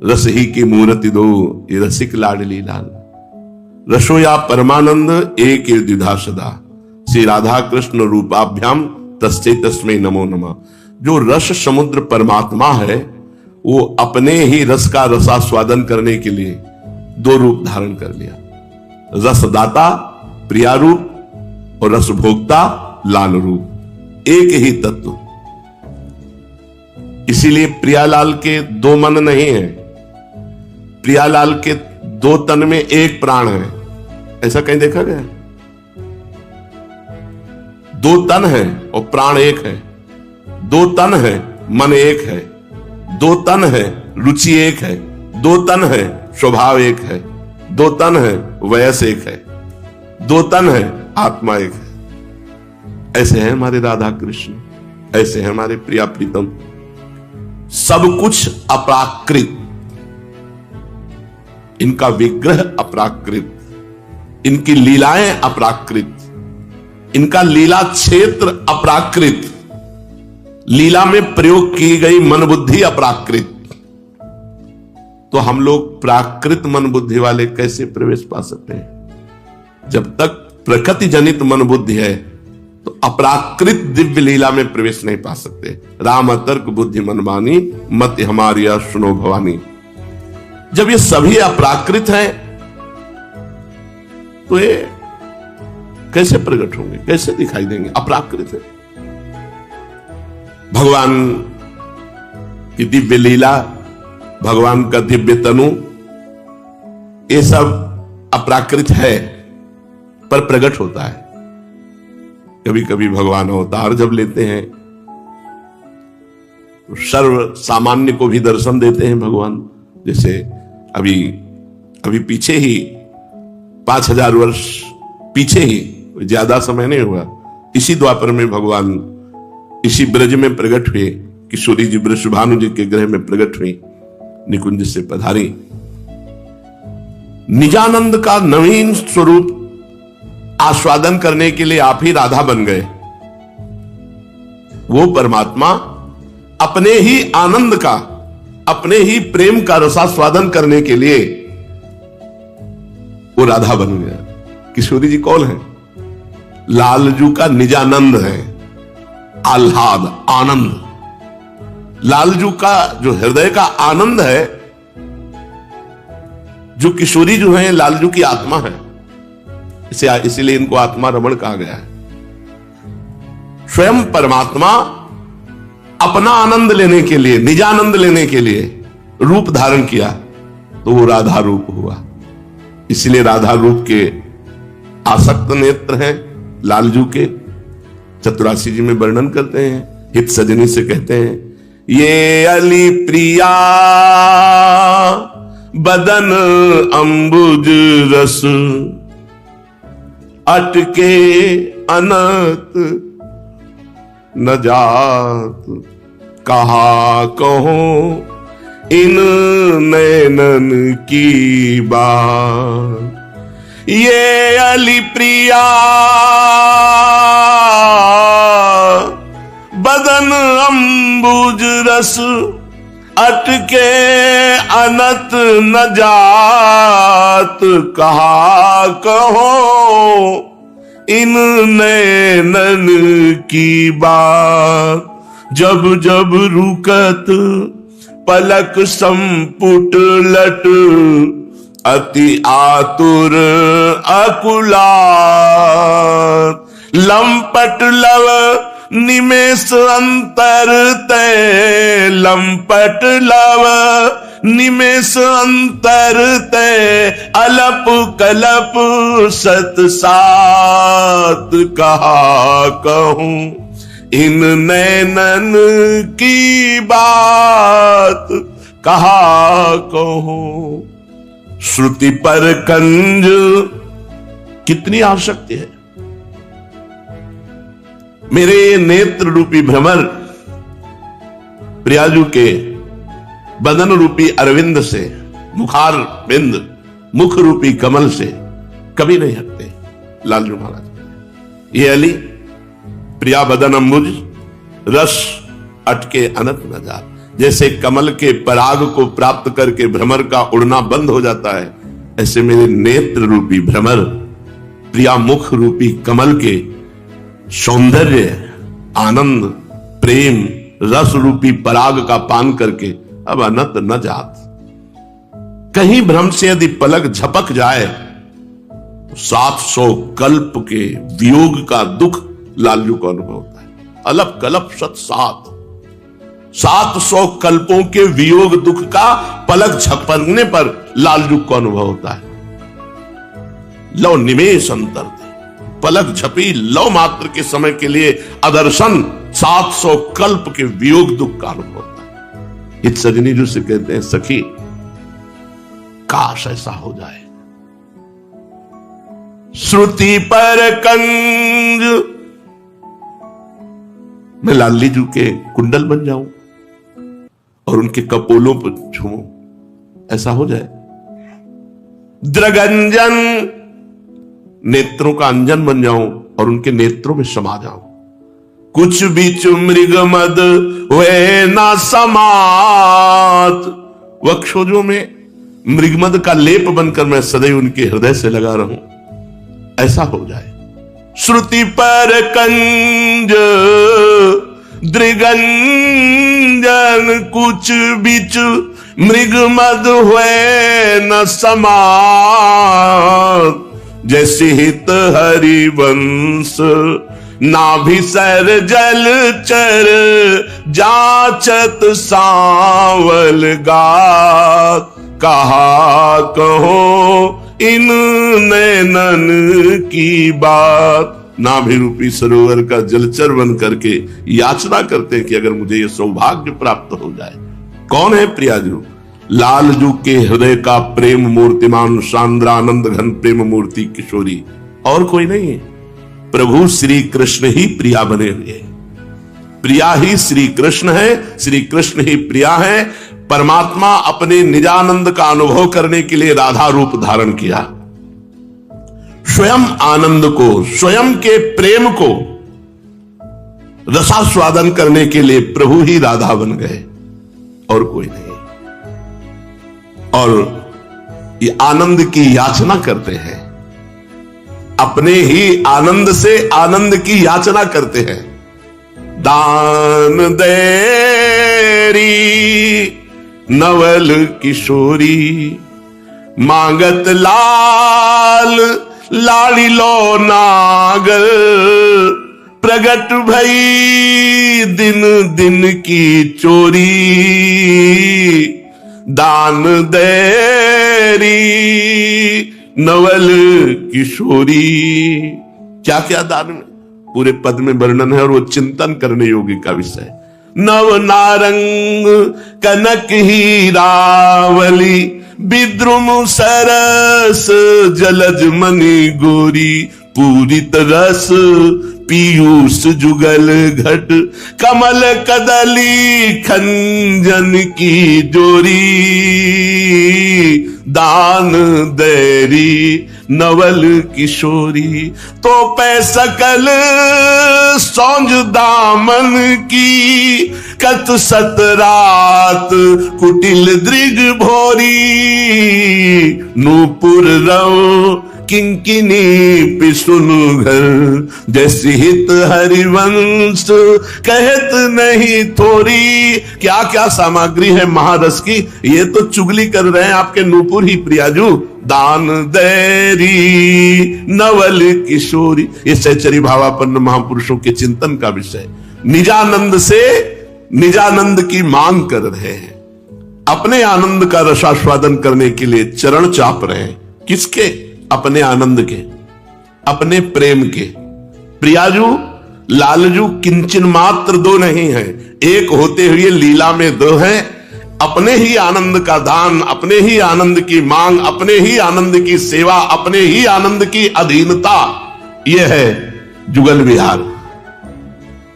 रस ही की मूर्ति दो, ये रसिक लाडली लाल। रसो या परमानंद एक द्विधा सदा, श्री राधा कृष्ण रूपाभ्याम तस्मै तस्मै नमो नमः। जो रस समुद्र परमात्मा है, वो अपने ही रस का रसास्वादन करने के लिए दो रूप धारण कर लिया। रसदाता प्रिया रूप और रस भोक्ता लाल रूप, एक ही तत्व। इसीलिए प्रियालाल के दो मन नहीं है, प्रियालाल के दो तन में एक प्राण है। ऐसा कहीं देखा गया? दो तन है और प्राण एक है। दो तन है, मन एक है। दो तन है, रुचि एक है। दो तन है, स्वभाव एक है। दो तन है, वयस एक है। दो तन है, आत्मा एक है। ऐसे है हमारे राधा कृष्ण, ऐसे है हमारे प्रिया प्रीतम। सब कुछ अपराकृत, इनका विग्रह अपराकृत, इनकी लीलाएं अपराकृत, इनका लीला क्षेत्र अपराकृत, लीला में प्रयोग की गई मन बुद्धि अपराकृत। तो हम लोग प्राकृत मन बुद्धि वाले कैसे प्रवेश पा सकते हैं? जब तक प्रकृति जनित मन बुद्धि है तो अपराकृत दिव्य लीला में प्रवेश नहीं पा सकते। राम तर्क बुद्धि मनमानी, मत हमारी सुनो भवानी। जब ये सभी अपराकृत हैं तो ये कैसे प्रकट होंगे, कैसे दिखाई देंगे? अपराकृत है। भगवान की दिव्य लीला, भगवान का दिव्य तनु, ये सब अपराकृत है पर प्रकट होता है। कभी कभी भगवान अवतार जब लेते हैं तो सर्व सामान्य को भी दर्शन देते हैं भगवान। जैसे अभी पीछे ही 5000 वर्ष पीछे ही, ज्यादा समय नहीं हुआ, इसी द्वापर में भगवान इसी ब्रज में प्रकट हुए। किशोरी जी वृषभानु जी के गृह में प्रकट हुई, निकुंज से पधारी। निजानंद का नवीन स्वरूप आस्वादन करने के लिए आप ही राधा बन गए। वो परमात्मा अपने ही आनंद का, अपने ही प्रेम का रसास्वादन करने के लिए वो राधा बन गया। किशोरी जी कौन है? लालजू का निजानंद है, आह्लाद, आनंद। लालजू का जो हृदय का आनंद है, जो किशोरी जो है लालजू की आत्मा है, इसीलिए इनको आत्मा रमण कहा गया है। स्वयं परमात्मा अपना आनंद लेने के लिए, निजानंद लेने के लिए रूप धारण किया, तो वो राधा रूप हुआ। इसलिए राधा रूप के आसक्त नेत्र हैं लालजू के। चतुरासी जी में वर्णन करते हैं, हित सजनी से कहते हैं, ये अली प्रिया बदन अंबुज रस अटके अनत न जात, कहा कहो इन नैनन की बात। ये अली प्रिया बदन अंबुज रस अटके अनत न जात, कहा कहो इन नैनन की बात। जब जब रुकत पलक संपुट लट, अति आतुर अकुलात, लंपट लव निमेष अंतर तय, लंपट लव निमेष अंतर तय, अलप कलप सत सात, कहा कहूं इन नैनन की बात, कहा कहूं। श्रुति पर कंज कितनी आवश्यकता है। मेरे नेत्र रूपी भ्रमर प्रियाजू के बदन रूपी अरविंद से, मुखार बिंद मुख रूपी कमल से कभी नहीं हटते लालजू महाराज। ये अली प्रिया बदन अंबुज रस अटके अनंत न जात। जैसे कमल के पराग को प्राप्त करके भ्रमर का उड़ना बंद हो जाता है, ऐसे मेरे नेत्र रूपी भ्रमर प्रिया मुख रूपी कमल के सौंदर्य, आनंद, प्रेम, रस रूपी पराग का पान करके अब अनंत न जात। कहीं भ्रम से यदि पलक झपक जाए, 700 कल्प के वियोग का दुख लालजू को अनुभव होता है। अलप कलप सत सात, 700 कल्पों के वियोग दुख का पलक झपकने पर लालजू को अनुभव होता है। लव निमेष अंतर थे, पलक झपी लव मात्र के समय के लिए अदर्शन 700 कल्प के वियोग दुख का अनुभव होता है। इत सजनी जो से कहते हैं, सखी काश ऐसा हो जाए। श्रुति पर कंज, मैं लाली जू के कुंडल बन जाऊं और उनके कपोलों पर झूमूं, ऐसा हो जाए। द्रगंजन, नेत्रों का अंजन बन जाऊं और उनके नेत्रों में समा जाऊं। कुछ बीच मृग मद वे ना समात, वक्षोजों में मृगमद का लेप बनकर मैं सदैव उनके हृदय से लगा रहूं, ऐसा हो जाए। श्रुति पर कंज दृगंजन, कुछ बीच मृगमद हुए न समात। जैसे हित हरिवंश नाभिसर जल चर, जाचत सांवल गात। कहा कहो इन नैनन की बात। नाभि रूपी सरोवर का जलचर बन करके याचना करते हैं कि अगर मुझे यह सौभाग्य प्राप्त हो जाए। कौन है प्रियाजू? लालजू के हृदय का प्रेम मूर्तिमान सांद्रानंद घन प्रेम मूर्ति किशोरी, और कोई नहीं है। प्रभु श्री कृष्ण ही प्रिया बने हुए, प्रिया ही श्री कृष्ण है, श्री कृष्ण ही प्रिया है। परमात्मा अपने निजानंद का अनुभव करने के लिए राधा रूप धारण किया। स्वयं आनंद को, स्वयं के प्रेम को रसास्वादन करने के लिए प्रभु ही राधा बन गए, और कोई नहीं। और ये आनंद की याचना करते हैं, अपने ही आनंद से आनंद की याचना करते हैं। दान देरी नवल किशोरी, मांगत लाल लाड़ी लो नागर, प्रगट भई दिन दिन की चोरी, दान देरी नवल किशोरी। क्या क्या दान में, पूरे पद में वर्णन है और वो चिंतन करने योग्य का विषय। नव नारंग कनक हीरावली, विद्रुम सरस जलज मणि गोरी, पूरित रस पीयूष जुगल घट, कमल कदली खंजन की जोरी, दान देरी नवल किशोरी। तो पै सकल सौंज दामन की, कत सत रात कुटिल दृग भोरी, नूपुर रव किंकिनी पिसुन घर, जैसी हित हरिवंश कहत नहीं थोरी। क्या क्या सामग्री है महारस की, ये तो चुगली कर रहे हैं आपके नूपुर ही प्रियाजू। दान देरी नवल किशोरी, ये सहचरी भावापन्न महापुरुषों के चिंतन का विषय। निजानंद से निजानंद की मांग कर रहे हैं, अपने आनंद का रसास्वादन करने के लिए चरण चाप रहे हैं। किसके? अपने आनंद के, अपने प्रेम के। प्रियाजू लालजू किंचन मात्र दो नहीं है, एक होते हुए लीला में दो है। अपने ही आनंद का दान, अपने ही आनंद की मांग, अपने ही आनंद की सेवा, अपने ही आनंद की अधीनता, यह है जुगल विहार,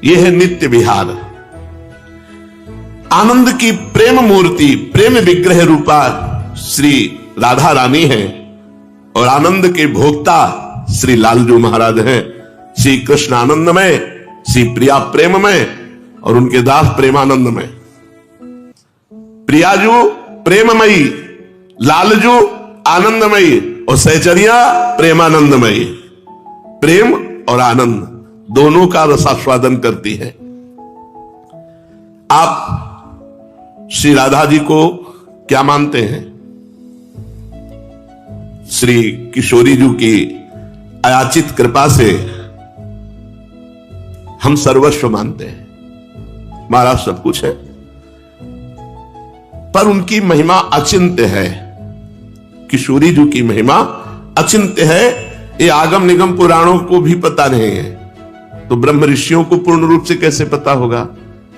यह है नित्य विहार। आनंद की प्रेम मूर्ति, प्रेम विग्रह रूपा श्री राधा रानी है और आनंद के भोक्ता श्री लालजू महाराज हैं। श्री कृष्ण आनंदमय, श्री प्रिया प्रेममय और उनके दास प्रेमानंदमय। प्रियाजू प्रेममयी, लालजू आनंदमयी और सहचरिया प्रेमानंदमयी। प्रेम और आनंद दोनों का रसास्वादन करती है। आप श्री राधा जी को क्या मानते हैं? श्री किशोरी जी की अयाचित कृपा से हम सर्वस्व मानते हैं, महाराज सब कुछ है, पर उनकी महिमा अचिंत्य है। किशोरी जी की महिमा अचिंत्य है, ये आगम निगम पुराणों को भी पता नहीं है, तो ब्रह्म ऋषियों को पूर्ण रूप से कैसे पता होगा?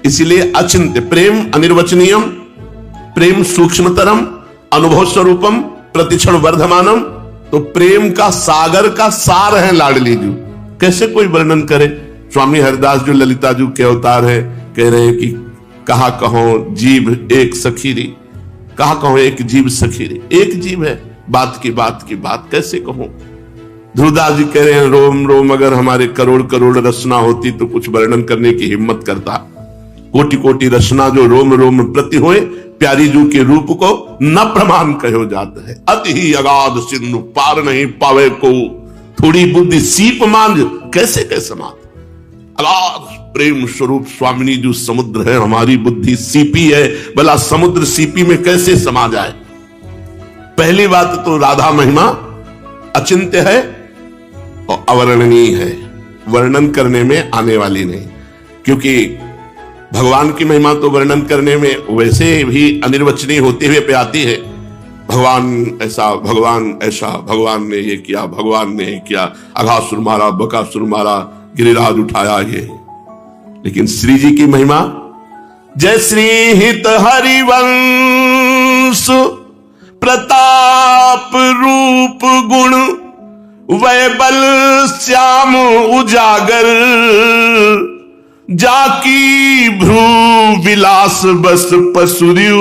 इसीलिए अचिंत्य। प्रेम अनिर्वचनीयम, प्रेम सूक्ष्मतरम, अनुभव स्वरूपम, प्रतिक्षण वर्धमानम। तो प्रेम का सागर का सार है लाडली जी, कैसे कोई वर्णन करे? स्वामी हरिदास जो ललिता जी के अवतार है, कह रहे हैं कि कहा कहो जीव एक सखीरी, कहा कहो एक जीव सखीरी। एक जीव है, बात की बात कैसे कहूं? ध्रुवदास जी कह रहे हैं रोम रोम अगर हमारे करोड़ करोड़ रचना होती तो कुछ वर्णन करने की हिम्मत करता। कोटि कोटि रचना जो रोम रोम प्रति होए, प्यारी जू के रूप को न प्रमाण कहो जाता है। अति ही अगाध सिंधु पार नहीं पावे को, थोड़ी बुद्धि सीप मांझ कैसे कैसे मात। अगाध प्रेम स्वरूप स्वामिनी जो समुद्र है, हमारी बुद्धि सीपी है, भला समुद्र सीपी में कैसे समा जाए? पहली बात तो राधा महिमा अचिंत्य है और अवर्णनीय है, वर्णन करने में आने वाली नहीं। क्योंकि भगवान की महिमा तो वर्णन करने में वैसे भी अनिर्वचनीय होते हुए पे आती है। भगवान ऐसा, भगवान ऐसा, भगवान ने ये किया, भगवान ने ये किया, अघासुर मारा, बकासुर मारा, गिरिराज उठाया ये। लेकिन श्री जी की महिमा, जय श्री हित हरिवंश, प्रताप रूप गुण, वैबल श्याम उजागर, जाकी भ्रू विलास बस पसुरियु,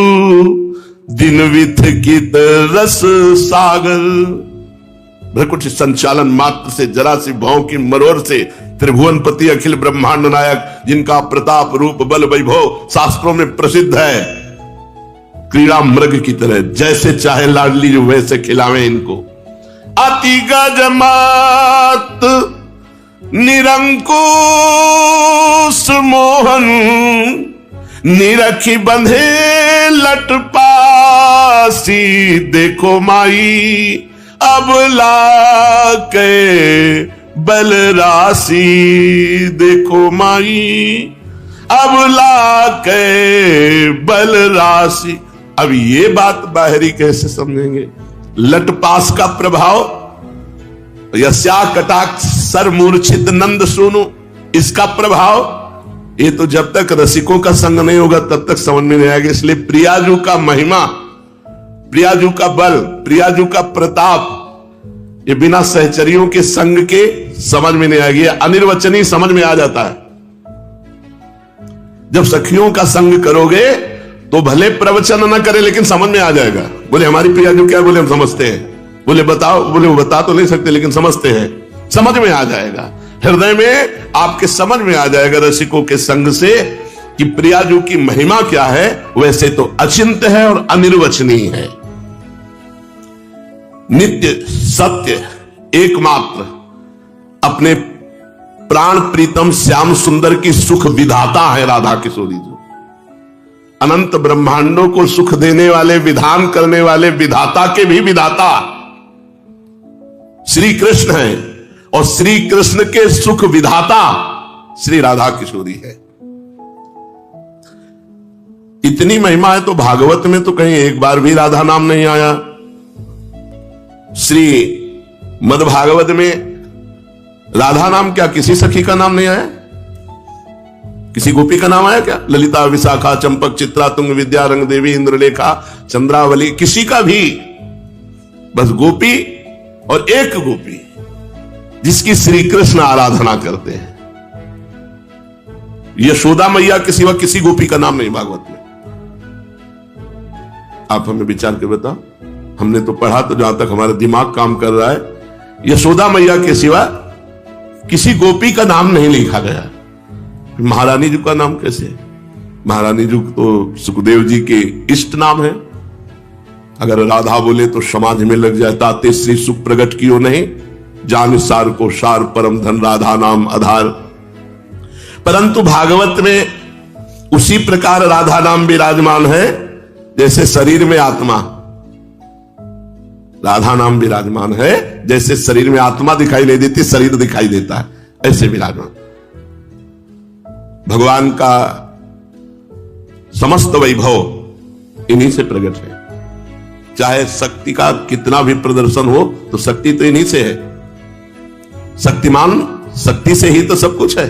दिन विथ कित रस सागर। भ्रकुट संचालन मात्र से, जरा सी भाव की मरोर से, त्रिभुवनपति अखिल ब्रह्मांड नायक, जिनका प्रताप रूप बल वैभव शास्त्रों में प्रसिद्ध है, क्रीड़ा मृग की तरह जैसे चाहे लाडली जो वैसे खिलावे इनको। अति गजमत निरंकुश मोहन निरखी बंधे लट पासी, देखो माई अबला के बल राशि, देखो माई अबला के बल राशि। अब ये बात बाहरी कैसे समझेंगे? लटपास का प्रभाव, यस्या कटाक्ष सर मूर्छित नंद सोनू, इसका प्रभाव, ये तो जब तक रसिकों का संग नहीं होगा तब तक समझ में नहीं आएगा। इसलिए प्रियाजू का महिमा, प्रियाजू का बल, प्रियाजू का प्रताप, ये बिना सहचरियों के संग के समझ में नहीं आएगी। अनिर्वचनीय समझ में आ जाता है। जब सखियों का संग करोगे तो भले प्रवचन न करे लेकिन समझ में आ जाएगा। बोले हमारी प्रियाजू क्या? बोले हम समझते हैं। बोले बताओ? बोले वो बता तो नहीं सकते लेकिन समझते हैं। समझ में आ जाएगा, हृदय में आपके समझ में आ जाएगा रसिकों के संग से कि प्रियाजू की महिमा क्या है। वैसे तो अचिंत्य है और अनिर्वचनीय है। नित्य सत्य एकमात्र अपने प्राण प्रीतम श्याम सुंदर की सुख विधाता है राधा किशोरी जी। अनंत ब्रह्मांडों को सुख देने वाले, विधान करने वाले विधाता के भी विधाता श्री कृष्ण है और श्री कृष्ण के सुख विधाता श्री राधा किशोरी है। इतनी महिमा है तो भागवत में तो कहीं एक बार भी राधा नाम नहीं आया। श्री मद भागवत में राधा नाम क्या किसी सखी का नाम नहीं आया? किसी गोपी का नाम आया क्या? ललिता, विशाखा, चंपक, चित्रा, तुंग, विद्या, रंग देवी, इंद्रलेखा, चंद्रावली, किसी का भी। बस गोपी और एक गोपी जिसकी श्री कृष्ण आराधना करते हैं। यशोदा मैया के सिवा किसी गोपी का नाम नहीं भागवत में। आप हमें विचार के बताओ। हमने तो पढ़ा, तो जहां तक हमारा दिमाग काम कर रहा है, यशोदा मैया के सिवा किसी गोपी का नाम नहीं लिखा गया। महारानी जी का नाम कैसे? महारानी जी तो सुखदेव जी के इष्ट नाम है। अगर राधा बोले तो समाज में लग जाए, ताते श्री सुख प्रगट कियो नहीं, जान सार को सार परम धन राधा नाम आधार। परंतु भागवत में उसी प्रकार राधा नाम विराजमान है जैसे शरीर में आत्मा। राधा नाम विराजमान है जैसे शरीर में आत्मा दिखाई नहीं देती, शरीर दिखाई देता है, ऐसे विराजमान। भगवान का समस्त वैभव इन्हीं से प्रकट है। चाहे शक्ति का कितना भी प्रदर्शन हो तो शक्ति तो इन्हीं से है। शक्तिमान शक्ति से ही तो सब कुछ है।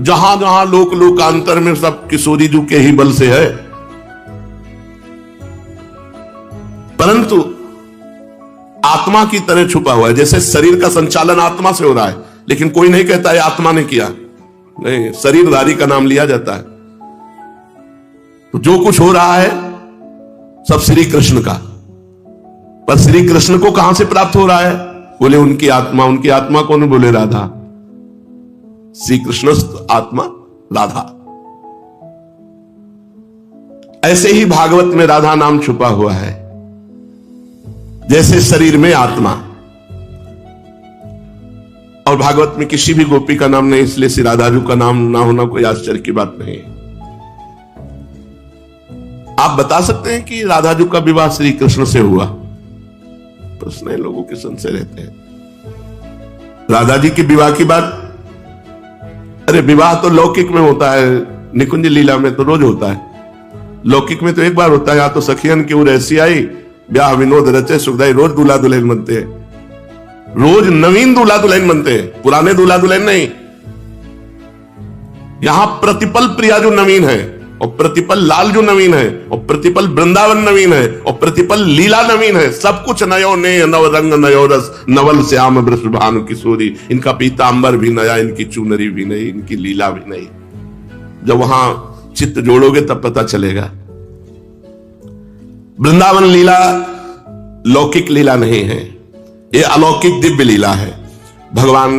जहां जहां लोक लोकांतर में सब किशोरी जी के ही बल से है। परंतु आत्मा की तरह छुपा हुआ है। जैसे शरीर का संचालन आत्मा से हो रहा है, लेकिन कोई नहीं कहता है आत्मा ने किया, नहीं, शरीरधारी का नाम लिया जाता है। तो जो कुछ हो रहा है सब श्री कृष्ण का। पर श्री कृष्ण को कहां से प्राप्त हो रहा है? बोले उनकी आत्मा। उनकी आत्मा कौन? बोले राधा। श्री कृष्ण आत्मा राधा। ऐसे ही भागवत में राधा नाम छुपा हुआ है, जैसे शरीर में आत्मा। और भागवत में किसी भी गोपी का नाम नहीं, इसलिए श्री राधा जी का नाम ना होना कोई आश्चर्य की बात नहीं है। आप बता सकते हैं कि राधा जी का विवाह श्री कृष्ण से हुआ? प्रश्न है, लोगों के संशय रहते हैं। राधा जी के विवाह की बात, अरे विवाह तो लौकिक में होता है, निकुंज लीला में तो रोज होता है। लौकिक में तो एक बार होता है। यहां तो सखियन की उर ऐसी आई, ब्याह विनोद रचे सुखदाई, रोज दूल्हा दुल्हन बनते हैं। रोज नवीन दूल्हा दुल्हन बनते हैं, पुराने दूल्हा दुल्हन नहीं। यहां प्रतिपल प्रिया जो नवीन है, और प्रतिपल लाल जो नवीन है, और प्रतिपल वृंदावन नवीन है, और प्रतिपल लीला नवीन है। सब कुछ नयो ने नव रंग नयो रस, नवल श्याम वृषभानु किशोरी। इनका पीतांबर भी नया, इनकी चुनरी भी नई, इनकी लीला भी नई। जब वहां चित्त जोड़ोगे तब पता चलेगा। वृंदावन लीला लौकिक लीला नहीं है, ये अलौकिक दिव्य लीला है। भगवान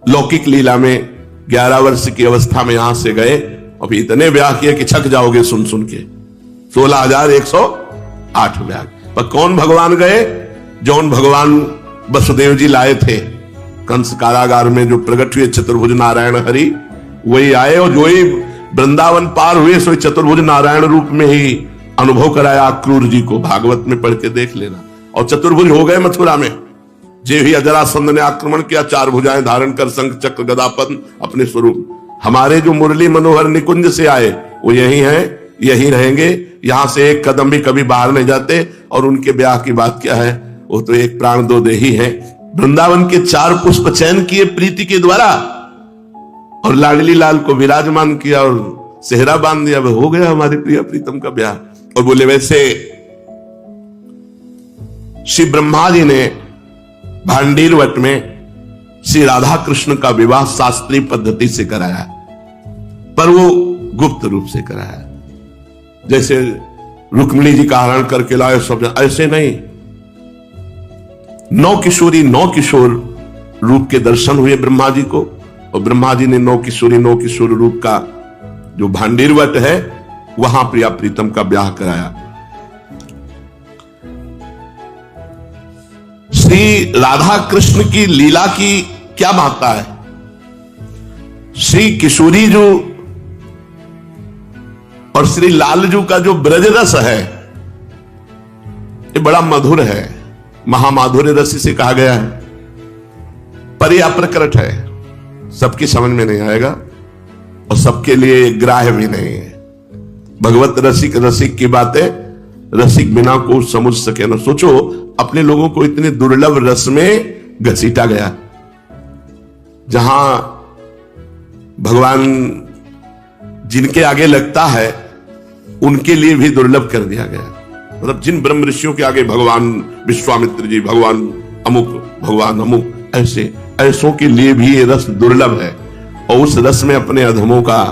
लौकिक लीला में 11 वर्ष की अवस्था में यहां से गए, और इतने ब्याह किए कि छक जाओगे सुन सुन के। 16,108 ब्याह। पर कौन भगवान गए? जौन भगवान वसुदेव जी लाए थे, कंस कारागार में जो प्रकट हुए चतुर्भुज नारायण हरि, वही आए और जो ही वृंदावन पार हुए सो चतुर्भुज नारायण रूप में ही अनुभव कराया क्रूर जी को। भागवत में पढ़ के देख लेना। और चतुर्भुज हो गए मथुरा में। जे ही अजरासंध ने आक्रमण किया, 4 भुजाएं धारण कर शंख चक्र गदा पद्म अपने स्वरूप। हमारे जो मुरली मनोहर निकुंज से आए वो यही हैं, यही रहेंगे। यहां से एक कदम भी कभी बाहर नहीं जाते। और उनके ब्याह की बात क्या है, वो तो एक प्राण दो देही है। वृंदावन के 4 पुष्प चयन किए प्रीति के द्वारा और लाडली लाल को विराजमान किया और सेहरा बांध दिया। हो गया हमारे प्रिय प्रीतम का ब्याह। और बोले वैसे श्री ब्रह्मा जी ने भांडीर वट में श्री राधा कृष्ण का विवाह शास्त्रीय पद्धति से कराया, पर वो गुप्त रूप से कराया। जैसे रुक्मिणी जी का हरण करके लाए सब, ऐसे नहीं। 9 किशोरी 9 किशोर रूप के दर्शन हुए ब्रह्मा जी को। और ब्रह्मा जी ने 9 किशोरी 9 किशोर रूप का जो भांडीर वट है वहां प्रिया प्रीतम का ब्याह कराया। श्री राधा कृष्ण की लीला की क्या महत्ता है। श्री किशोरी जो और श्री लालजू का जो ब्रज रस है ये बड़ा मधुर है, महामाधुर्य रस इसे कहा गया है। पर यह अप्रकट है, सबकी समझ में नहीं आएगा और सबके लिए ग्राह्य भी नहीं है। भगवत रसिक रसिक की बातें रसिक बिना को समझ सके ना। सोचो अपने लोगों को इतने दुर्लभ रस में घसीटा गया, जहां भगवान जिनके आगे लगता है उनके लिए भी दुर्लभ कर दिया गया। मतलब जिन ब्रह्म ऋषियों के आगे भगवान विश्वामित्र जी, भगवान अमुक, भगवान अमुक, ऐसे ऐसों के लिए भी ये रस दुर्लभ है। और उस रस में अपने अधमों का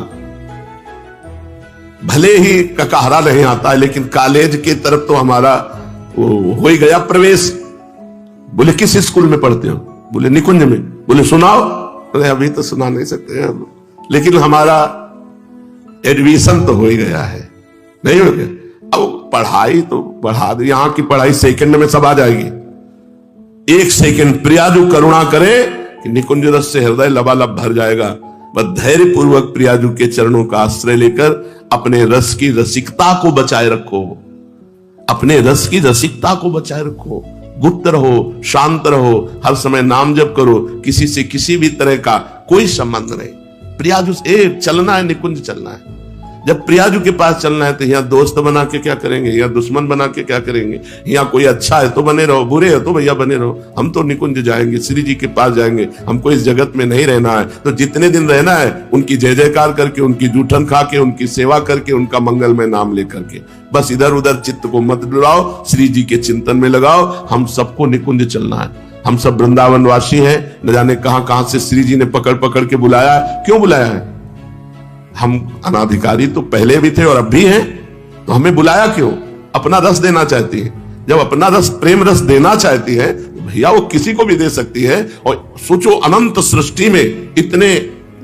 भले ही ककहरा नहीं आता है, लेकिन कॉलेज के तरफ तो हमारा हो ही गया प्रवेश। बोले किस स्कूल में पढ़ते हो? बोले निकुंज में। बोले सुनाओ। बोले अभी तो सुना नहीं सकते हैं, लेकिन हमारा एडमिशन तो हो ही गया है। नहीं हो गया? अब पढ़ाई तो बढ़ा दे। यहां की पढ़ाई सेकंड में सब आ जाएगी। 1 सेकंड प्रियाजू करुणा करे कि निकुंज रस से हृदय लबालब भर जाएगा। बस धैर्य पूर्वक प्रियाजू के चरणों का आश्रय लेकर अपने रस की रसिकता को बचाए रखो। अपने रस की रसिकता को बचाए रखो। गुप्त रहो, शांत रहो, हर समय नाम जप करो। किसी से किसी भी तरह का कोई संबंध नहीं। प्रियाजू से चलना है, निकुंज चलना है। जब प्रियाजू के पास चलना है तो यहाँ दोस्त बना के क्या करेंगे, यहाँ दुश्मन बना के क्या करेंगे। यहाँ कोई अच्छा है तो बने रहो, बुरे है तो भैया बने रहो। हम तो निकुंज जाएंगे, श्री जी के पास जाएंगे। हमको इस जगत में नहीं रहना है, तो जितने दिन रहना है उनकी जय जयकार करके, उनकी जूठन खा के, उनकी सेवा करके, उनका मंगलमय नाम लेकर के। बस इधर उधर चित्त को मत डुलाओ, श्री जी के चिंतन में लगाओ। हम सबको निकुंज चलना है। हम सब वृंदावन वासी हैं। न जाने कहां कहां से श्री जी ने पकड़ पकड़ के बुलाया। क्यों बुलाया है? हम अनाधिकारी तो पहले भी थे और अब भी हैं, तो हमें बुलाया क्यों? अपना रस देना चाहती है। जब अपना रस, प्रेम रस देना चाहती है तो भैया वो किसी को भी दे सकती है। और सोचो अनंत सृष्टि में इतने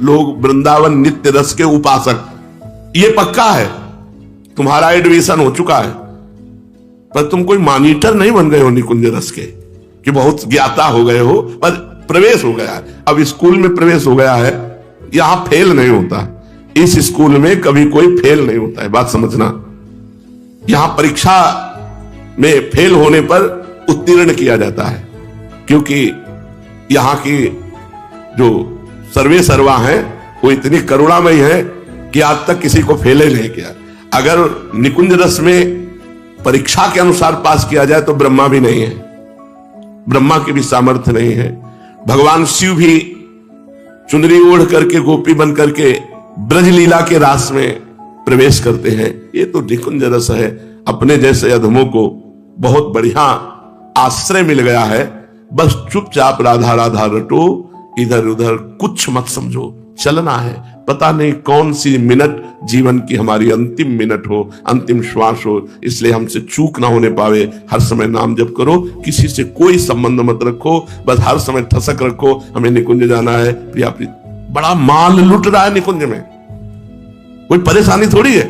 लोग वृंदावन नित्य रस के उपासक। ये पक्का है तुम्हारा एडमिशन हो चुका है, पर तुम कोई मॉनिटर नहीं बन गए हो निकुंज रस के कि बहुत ज्ञाता हो गए हो, पर प्रवेश हो गया है। अब स्कूल में प्रवेश हो गया है, यहां फेल नहीं होता। इस स्कूल में कभी कोई फेल नहीं होता है, बात समझना। यहां परीक्षा में फेल होने पर उत्तीर्ण किया जाता है, क्योंकि यहां की जो सर्वे सर्वा हैं वो इतनी करुणामयी है कि आज तक किसी को फेल ही नहीं किया। अगर निकुंज रस में परीक्षा के अनुसार पास किया जाए तो ब्रह्मा भी नहीं है, ब्रह्मा की भी सामर्थ्य नहीं है। भगवान शिव भी चुनरी ओढ़ करके, गोपी बन करके ब्रज लीला के रास में प्रवेश करते हैं। ये तो निकुंज रस है। अपने जैसे अधमों को बहुत बढ़िया आश्रय मिल गया है। बस चुपचाप राधा राधा रटो, इधर उधर कुछ मत समझो, चलना है। पता नहीं कौन सी मिनट जीवन की हमारी अंतिम मिनट हो, अंतिम श्वास हो, इसलिए हमसे चूक ना होने पावे। हर समय नाम जप करो, किसी से कोई संबंध मत रखो, बस हर समय ठसक रखो हमें निकुंज जाना है। प्रिया प्रीत बड़ा माल लुट रहा है निकुंज में, कोई परेशानी थोड़ी है।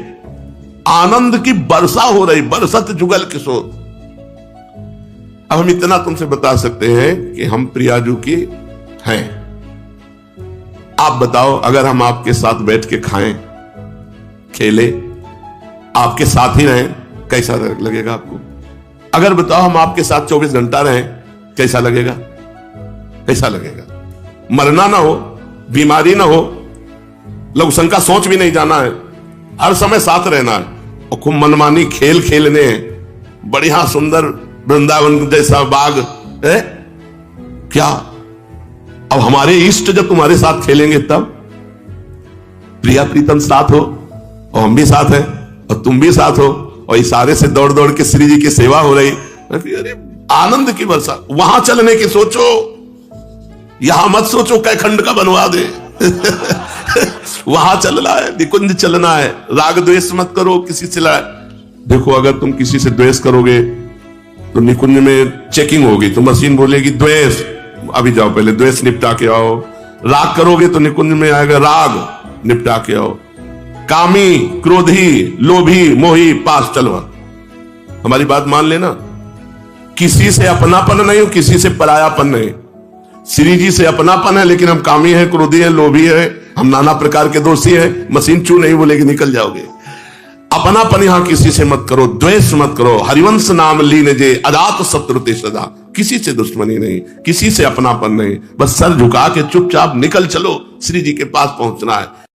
आनंद की वर्षा हो रही, बरसत जुगल किशोर। अब हम इतना तुमसे बता सकते हैं कि हम प्रियाजू की हैं। आप बताओ, अगर हम आपके साथ बैठ के खाएं, खेले, आपके साथ ही रहें, कैसा लगेगा आपको? अगर बताओ हम आपके साथ 24 घंटा रहें, कैसा लगेगा? कैसा लगेगा? मरना ना हो, बीमारी ना हो, लघुशंका का सोच भी नहीं जाना है, हर समय साथ रहना है और खूब मनमानी खेल खेलने हैं, बढ़िया सुंदर वृंदावन जैसा बाग है क्या? अब हमारे इष्ट जब तुम्हारे साथ खेलेंगे तब प्रिया प्रीतम साथ हो और हम भी साथ हैं और तुम भी साथ हो और इशारे से दौड़ दौड़ के श्री जी की सेवा हो रही, अरे आनंद की वर्षा। वहां चलने की सोचो, यहां मत सोचो कै खंड का बनवा दे वहां चलना है, निकुंज चलना है, राग द्वेष मत करो किसी से। देखो, अगर तुम किसी से द्वेष करोगे तो निकुंज में चेकिंग होगी, तो मशीन बोलेगी द्वेष, अभी जाओ पहले द्वेष निपटा के आओ। राग करोगे तो निकुंज में आएगा राग, निपटा के आओ। कामी, क्रोधी, लोभी, मोही, पास चलो। हमारी बात मान लेना, किसी से अपनापन नहीं, किसी से परायापन नहीं। श्री जी से अपनापन है, लेकिन हम कामी हैं, क्रोधी हैं, लोभी हैं, हम नाना प्रकार के दोषी हैं। मशीन चू नहीं बोलेगी, निकल जाओगे। अपनापन यहां किसी से मत करो, द्वेष मत करो। हरिवंश नाम लीन जे अजात शत्रु ते सदा। किसी से दुश्मनी नहीं, किसी से अपनापन नहीं, बस सर झुका के चुपचाप निकल चलो, श्री जी के पास पहुंचना है।